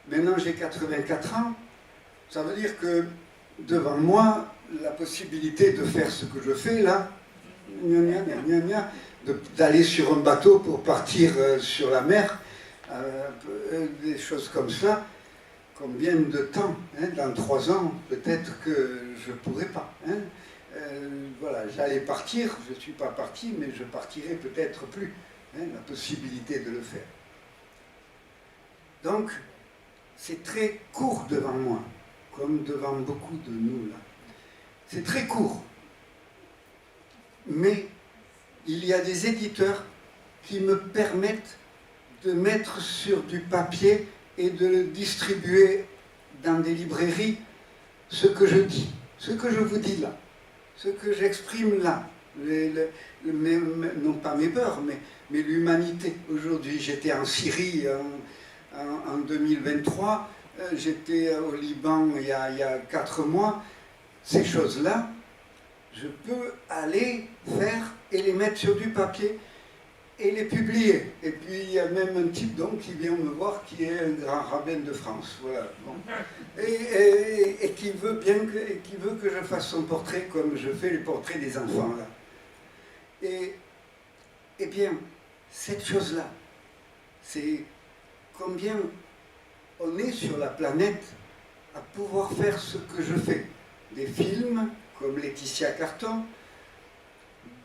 Maintenant j'ai 84 ans, ça veut dire que devant moi, la possibilité de faire ce que je fais là, d'aller sur un bateau pour partir sur la mer, des choses comme ça, combien de temps, hein, dans 3 ans, peut-être que je ne pourrais pas. Hein, voilà, j'allais partir, je ne suis pas parti, mais je partirai peut-être plus, hein, la possibilité de le faire. Donc, c'est très court devant moi, comme devant beaucoup de nous là. C'est très court. Mais il y a des éditeurs qui me permettent de mettre sur du papier et de le distribuer dans des librairies ce que je dis, ce que je vous dis là, ce que j'exprime là, non pas mes peurs, mais l'humanité. Aujourd'hui, j'étais en Syrie en 2023, j'étais au Liban il y a 4 mois. Ces choses-là, je peux aller faire et les mettre sur du papier et les publier. Et puis il y a même un type donc qui vient me voir qui est un grand rabbin de France, voilà. Bon. Et qui veut que je fasse son portrait comme je fais les portraits des enfants là. Et eh bien, cette chose-là, c'est combien on est sur la planète à pouvoir faire ce que je fais. Des films comme Laetitia Carton,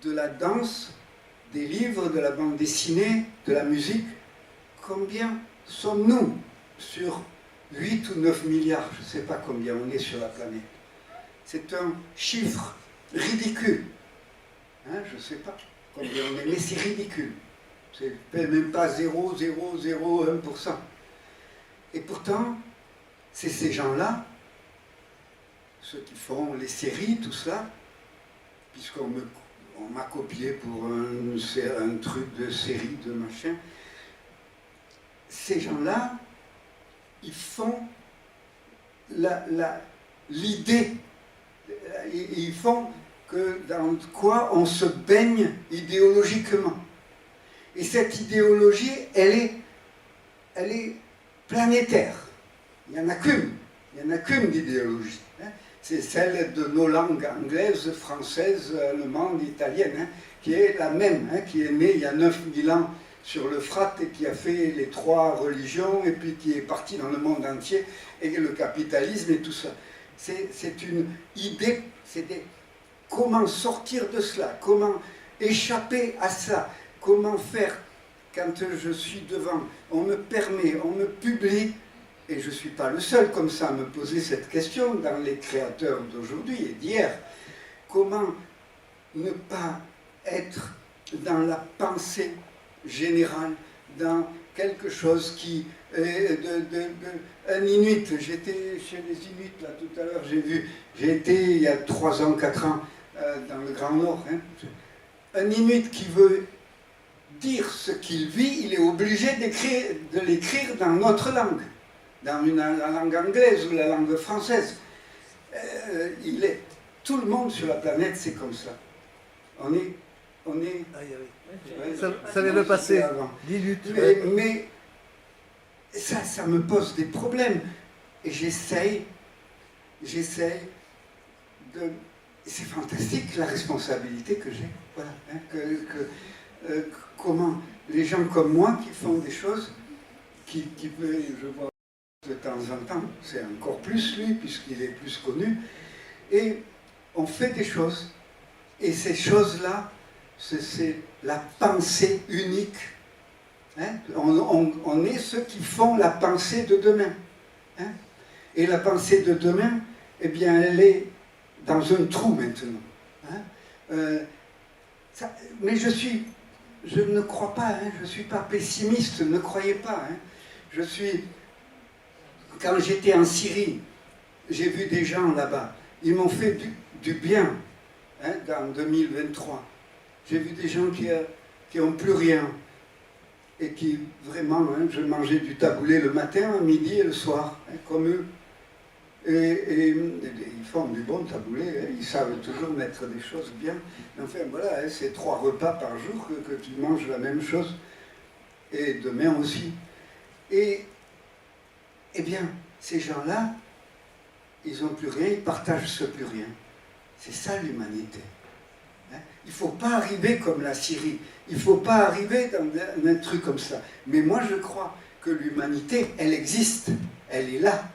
de la danse, des livres, de la bande dessinée, de la musique. Combien sommes-nous sur 8 ou 9 milliards? Je ne sais pas combien on est sur la planète. C'est un chiffre ridicule. Hein, je ne sais pas combien on est, mais c'est ridicule. C'est même pas 0,001%. Et pourtant, c'est ces gens-là, ceux qui font les séries, tout cela, puisqu'on m'a copié pour un truc de série, de machin, ces gens-là, ils font l'idée, ils font que dans quoi on se baigne idéologiquement. Et cette idéologie, elle est planétaire. Il n'y en a qu'une d'idéologie. Hein. C'est celle de nos langues anglaises, françaises, allemandes, italiennes, hein, qui est la même, hein, qui est née il y a 9000 ans sur l'Euphrate et qui a fait les 3 religions et puis qui est partie dans le monde entier, et le capitalisme et tout ça. C'est une idée, comment sortir de cela, comment échapper à ça, comment faire quand je suis devant, on me permet, on me publie, et je ne suis pas le seul comme ça à me poser cette question dans les créateurs d'aujourd'hui et d'hier, comment ne pas être dans la pensée générale, dans quelque chose qui est un Inuit. J'étais chez les Inuits là tout à l'heure, j'ai été il y a 3 ans, 4 ans dans le Grand Nord. Hein. Un Inuit qui veut dire ce qu'il vit, il est obligé de l'écrire dans notre langue, dans la langue anglaise ou la langue française. Tout le monde sur la planète, c'est comme ça. On est ça vient de passer. 10 minutes. Mais ça me pose des problèmes. Et j'essaye de... C'est fantastique la responsabilité que j'ai. Voilà. Hein, comment les gens comme moi qui font des choses, je vois de temps en temps, c'est encore plus lui, puisqu'il est plus connu, et on fait des choses. Et ces choses-là, c'est la pensée unique. Hein? On est ceux qui font la pensée de demain. Hein? Et la pensée de demain, eh bien, elle est dans un trou maintenant. Hein? Mais je ne crois pas, hein? Je ne suis pas pessimiste, ne croyez pas. Hein? Quand j'étais en Syrie, j'ai vu des gens là-bas, ils m'ont fait du bien. Hein, en 2023, j'ai vu des gens qui n'ont plus rien et qui vraiment, hein, je mangeais du taboulé le matin, à midi et le soir, hein, comme eux. Et ils font du bon taboulé, hein, ils savent toujours mettre des choses bien. Enfin voilà, hein, c'est 3 repas par jour que tu manges la même chose, et demain aussi. Et eh bien, ces gens-là, ils n'ont plus rien, ils partagent ce plus rien. C'est ça l'humanité. Hein? Il ne faut pas arriver comme la Syrie. Il ne faut pas arriver dans un truc comme ça. Mais moi, je crois que l'humanité, elle existe. Elle est là.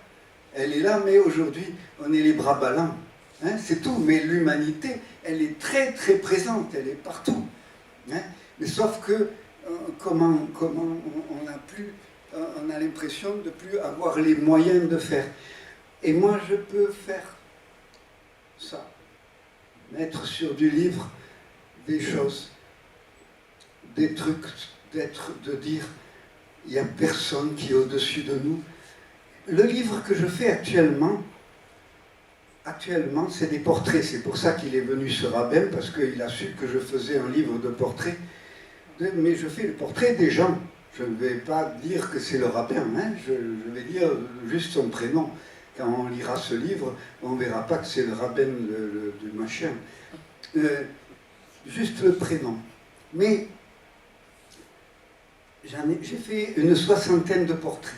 Elle est là, mais aujourd'hui, on est les bras ballants. Hein? C'est tout. Mais l'humanité, elle est très, très présente. Elle est partout. Hein? Mais sauf que, comment on a l'impression de ne plus avoir les moyens de faire. Et moi, je peux faire ça. Mettre sur du livre des choses, des trucs, de dire, il n'y a personne qui est au-dessus de nous. Le livre que je fais actuellement, c'est des portraits. C'est pour ça qu'il est venu ce rabbin, parce qu'il a su que je faisais un livre de portraits. Mais je fais le portrait des gens. Je ne vais pas dire que c'est le rabbin, hein. Je vais dire juste son prénom. Quand on lira ce livre, on ne verra pas que c'est le rabbin du machin. Juste le prénom. Mais j'ai fait une 60aine de portraits.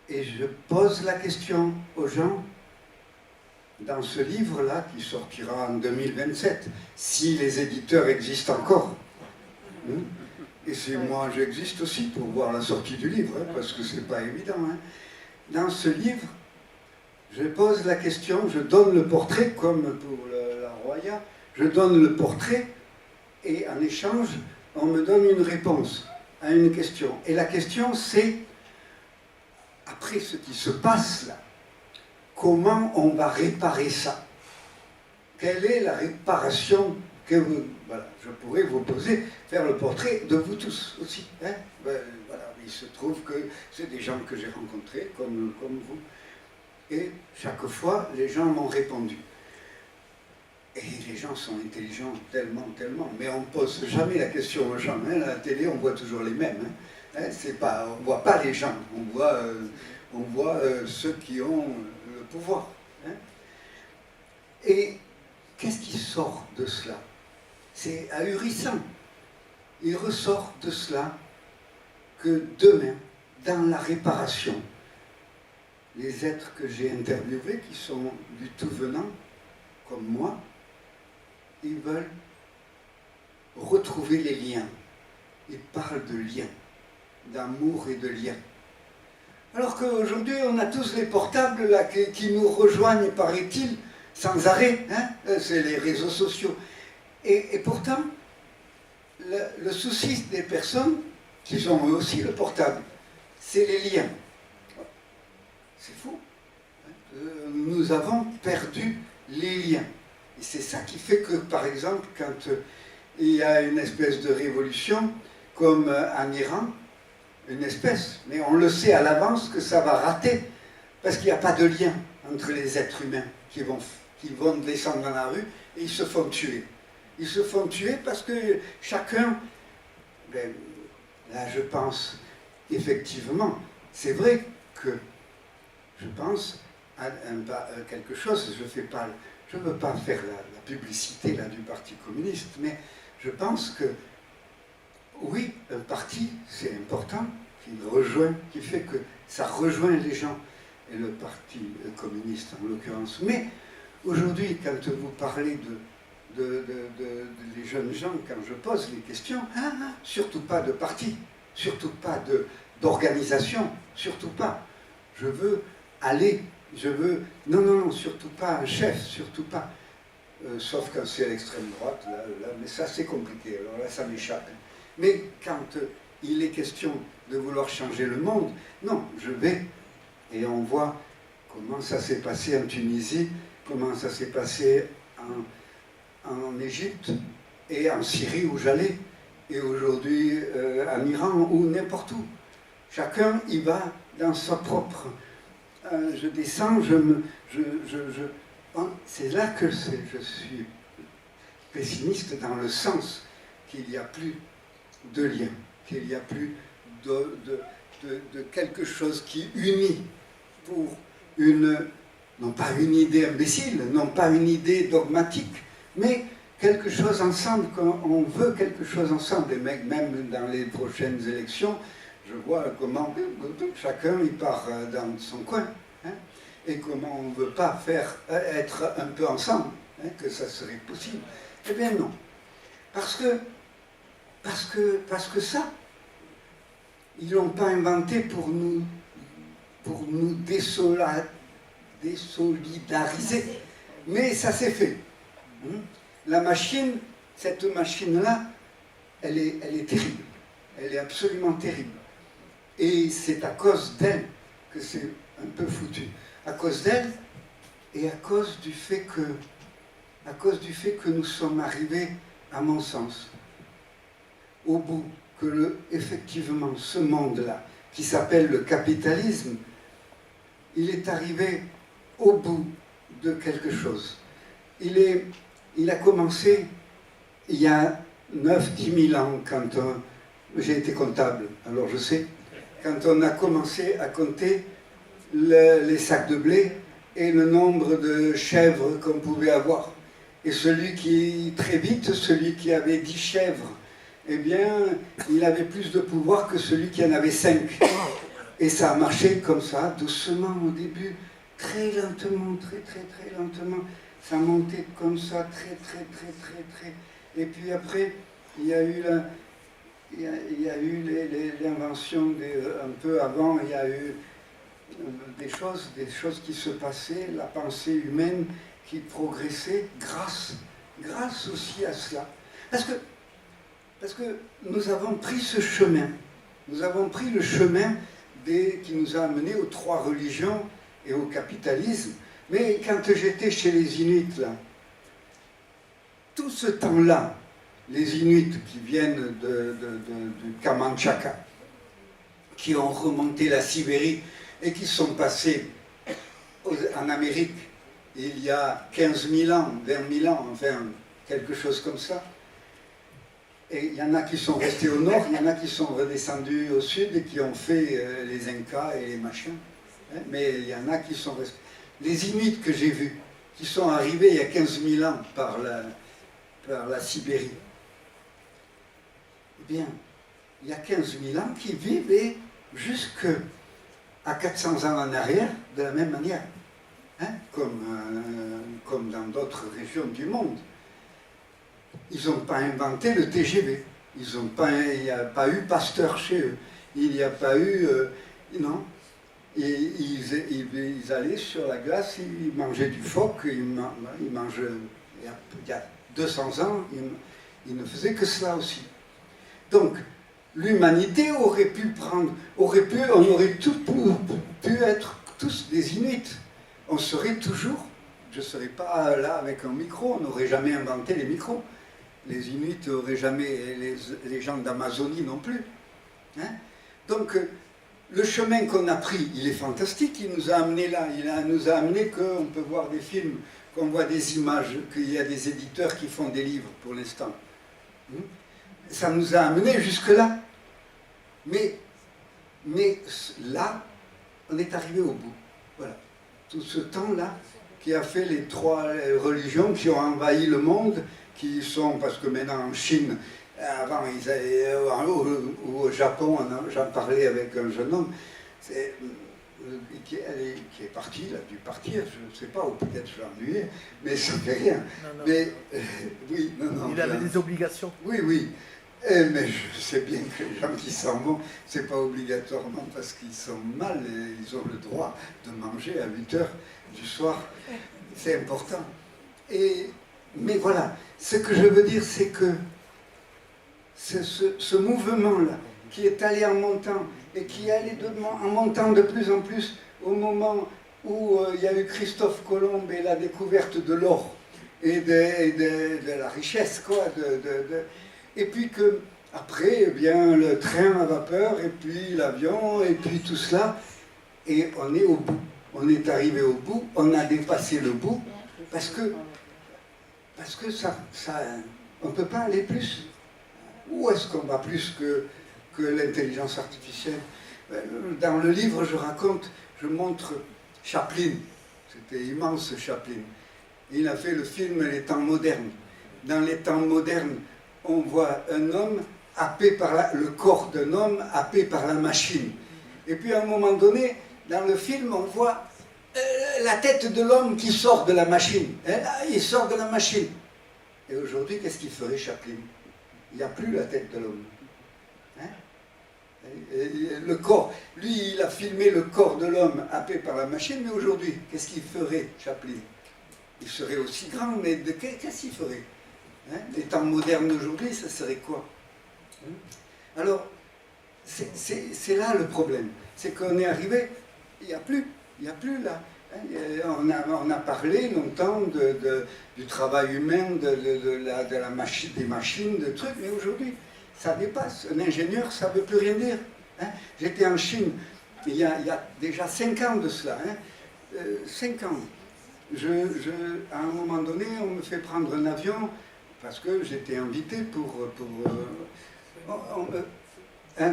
Et je pose la question aux gens, dans ce livre-là, qui sortira en 2027, si les éditeurs existent encore. Et si moi j'existe aussi pour voir la sortie du livre, hein, parce que c'est pas évident. Hein. Dans ce livre, je pose la question, je donne le portrait, comme pour la Roya, je donne le portrait, et en échange, on me donne une réponse à une question. Et la question, c'est, après ce qui se passe là, comment on va réparer ça? Quelle est la réparation voilà, je pourrais vous poser, faire le portrait de vous tous aussi. Hein. Voilà, il se trouve que c'est des gens que j'ai rencontrés, comme vous. Et chaque fois, les gens m'ont répondu. Et les gens sont intelligents tellement. Mais on ne pose jamais la question aux gens. Hein. À la télé, on voit toujours les mêmes. Hein. On ne voit pas les gens, on voit ceux qui ont le pouvoir. Hein. Et qu'est-ce qui sort de cela? C'est ahurissant. Il ressort de cela que demain, dans la réparation, les êtres que j'ai interviewés, qui sont du tout venant, comme moi, ils veulent retrouver les liens. Ils parlent de liens, d'amour et de liens. Alors qu'aujourd'hui, on a tous les portables là, qui nous rejoignent, paraît-il, sans arrêt. Hein. C'est les réseaux sociaux. Et pourtant, le souci des personnes, qui ont eux aussi le portable, c'est les liens. C'est fou. Nous avons perdu les liens. Et c'est ça qui fait que, par exemple, quand il y a une espèce de révolution, comme en Iran, mais on le sait à l'avance que ça va rater, parce qu'il n'y a pas de lien entre les êtres humains qui vont descendre dans la rue et ils se font tuer. Ils se font tuer parce que chacun, là je pense, effectivement, c'est vrai que je pense à quelque chose, je ne veux pas faire la publicité là, du Parti communiste, mais je pense que, oui, un parti, c'est important, qui fait que ça rejoint les gens, et le Parti communiste en l'occurrence. Mais aujourd'hui, quand vous parlez les jeunes gens, quand je pose les questions, surtout pas de parti, surtout pas d'organisation, surtout pas. Je veux aller, non, surtout pas un chef, surtout pas. Sauf quand c'est l'extrême droite, là, mais ça c'est compliqué, alors là ça m'échappe. Mais quand il est question de vouloir changer le monde, non, je vais, et on voit comment ça s'est passé en Tunisie, comment ça s'est passé en Égypte, et en Syrie où j'allais, et aujourd'hui en Iran, ou n'importe où. Chacun y va dans sa propre... je descends, c'est là que je suis pessimiste dans le sens qu'il n'y a plus de lien, qu'il n'y a plus de quelque chose qui unit pour non pas une idée imbécile, non pas une idée dogmatique, mais quelque chose ensemble, on veut quelque chose ensemble, et même dans les prochaines élections, je vois comment chacun il part dans son coin, hein, et comment on ne veut pas être un peu ensemble, hein, que ça serait possible. Eh bien non, parce que ça, ils ne l'ont pas inventé pour nous désolidariser, mais ça s'est fait. La machine, cette machine-là, elle est terrible, elle est absolument terrible. Et c'est à cause d'elle que c'est un peu foutu. À cause d'elle et à cause du fait que nous sommes arrivés, à mon sens, au bout que effectivement ce monde-là, qui s'appelle le capitalisme, il est arrivé au bout de quelque chose. Il a commencé il y a 9-10 000 ans, quand j'ai été comptable, alors je sais, quand on a commencé à compter les sacs de blé et le nombre de chèvres qu'on pouvait avoir. Et très vite, celui qui avait 10 chèvres, eh bien, il avait plus de pouvoir que celui qui en avait 5. Et ça a marché comme ça, doucement au début, très lentement, très lentement. Ça montait comme ça, très. Et puis après, il y a eu l'invention, un peu avant, il y a eu des choses qui se passaient, la pensée humaine qui progressait grâce aussi à cela. Parce que nous avons pris ce chemin, nous avons pris le chemin qui nous a amenés aux 3 religions et au capitalisme. Mais quand j'étais chez les Inuits, là, tout ce temps-là, les Inuits qui viennent du Kamantchaka, qui ont remonté la Sibérie et qui sont passés en Amérique il y a 15 000 ans, 20 000 ans, enfin quelque chose comme ça. Et il y en a qui sont restés au nord, il y en a qui sont redescendus au sud et qui ont fait les Incas et les machins. Mais il y en a qui sont restés. Les Inuits que j'ai vus, qui sont arrivés il y a 15 000 ans par la Sibérie, eh bien, il y a 15 000 ans qui vivaient jusqu'à 400 ans en arrière de la même manière, hein, comme dans d'autres régions du monde. Ils n'ont pas inventé le TGV, il n'y a pas eu Pasteur chez eux, il n'y a pas eu... non. Et ils allaient sur la glace, ils mangeaient du phoque, ils mangeaient... Il y a 200 ans, ils ne faisaient que cela aussi. Donc, l'humanité aurait pu prendre... on aurait tout pu être tous des Inuits. On serait toujours... Je ne serais pas là avec un micro, on n'aurait jamais inventé les micros. Les Inuits n'auraient jamais... Les gens d'Amazonie non plus. Hein? Donc... le chemin qu'on a pris, il est fantastique, il nous a amené là, nous a amené qu'on peut voir des films, qu'on voit des images, qu'il y a des éditeurs qui font des livres pour l'instant. Ça nous a amené jusque-là. Mais là, on est arrivé au bout. Voilà. Tout ce temps-là qui a fait les 3 religions qui ont envahi le monde, qui sont, parce que maintenant en Chine, avant, ou au Japon, j'en parlais avec un jeune homme qui est parti, il a dû partir, je ne sais pas, ou peut-être je l'ai ennuyé, mais ça ne fait rien. Non. Mais, oui, non, il avait des obligations. Oui, oui. Mais je sais bien que les gens qui s'en vont, ce n'est pas obligatoirement parce qu'ils sont mal, et ils ont le droit de manger à 8 h du soir. C'est important. Mais voilà, ce que je veux dire, c'est que ce mouvement-là, qui est allé en montant, et qui est allé en montant de plus en plus au moment où il y a eu Christophe Colomb et la découverte de l'or et de la richesse, quoi. Et puis que après, eh bien, le train à vapeur, et puis l'avion, et puis tout cela, et on est au bout. On est arrivé au bout, on a dépassé le bout, parce que ça on ne peut pas aller plus. Où est-ce qu'on va plus que l'intelligence artificielle? Dans le livre, je montre Chaplin. C'était immense, Chaplin. Il a fait le film Les temps modernes. Dans les temps modernes, on voit un homme happé par le corps d'un homme happé par la machine. Et puis à un moment donné, dans le film, on voit la tête de l'homme qui sort de la machine. Il sort de la machine. Et aujourd'hui, qu'est-ce qu'il ferait, Chaplin? Il n'y a plus la tête de l'homme. Hein? Le corps, lui, il a filmé le corps de l'homme happé par la machine, mais aujourd'hui, qu'est-ce qu'il ferait, Chaplin? Il serait aussi grand, mais qu'est-ce qu'il ferait? Hein? Les temps modernes d'aujourd'hui, ça serait quoi? Alors, c'est là le problème. C'est qu'on est arrivé, il n'y a plus là. On a parlé longtemps du travail humain, des machines, de trucs, mais aujourd'hui, ça dépasse. Un ingénieur, ça ne veut plus rien dire. Hein. J'étais en Chine, il y a déjà 5 ans de cela. 5 ans. À un moment donné, on me fait prendre un avion, parce que j'étais invité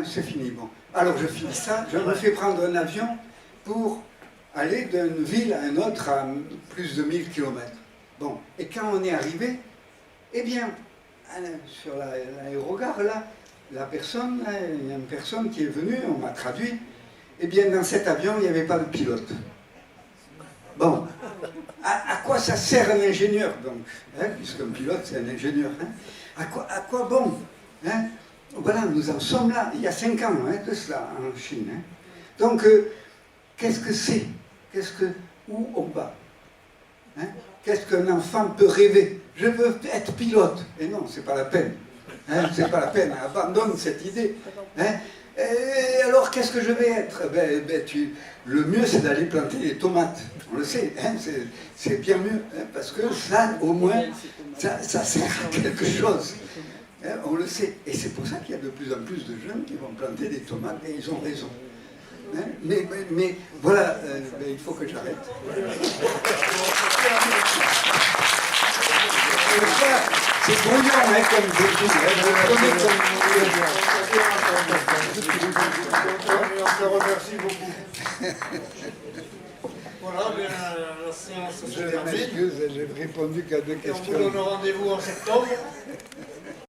c'est fini, bon. Alors je finis ça, je me fais prendre un avion pour aller d'une ville à une autre à plus de 1000 km. Bon, et quand on est arrivé, eh bien, sur l'aérogare, là, il y a une personne qui est venue, on m'a traduit, eh bien, dans cet avion, il n'y avait pas de pilote. Bon, à quoi ça sert un ingénieur, donc, hein, puisqu'un pilote, c'est un ingénieur, hein, à quoi bon, hein? Voilà, nous en sommes là, il y a 5 ans, hein, de cela, en Chine. Hein. Donc, qu'est-ce que c'est? Où on va? Hein? Qu'est-ce qu'un enfant peut rêver? Je veux être pilote. Et non, c'est pas la peine. Hein? C'est pas la peine, abandonne cette idée. Hein? Et alors, qu'est-ce que je vais être? Le mieux, c'est d'aller planter des tomates. On le sait, hein, c'est bien mieux, hein, parce que ça, au moins, ça sert à quelque chose. Hein, on le sait. Et c'est pour ça qu'il y a de plus en plus de jeunes qui vont planter des tomates, et ils ont raison. Hein, mais voilà, il faut que j'arrête. C'est brouillon, hein, comme je dis. On te remercie beaucoup. Voilà, bien, la séance se termine. Je m'excuse, j'ai répondu qu'à 2 questions. On vous donne rendez-vous en septembre.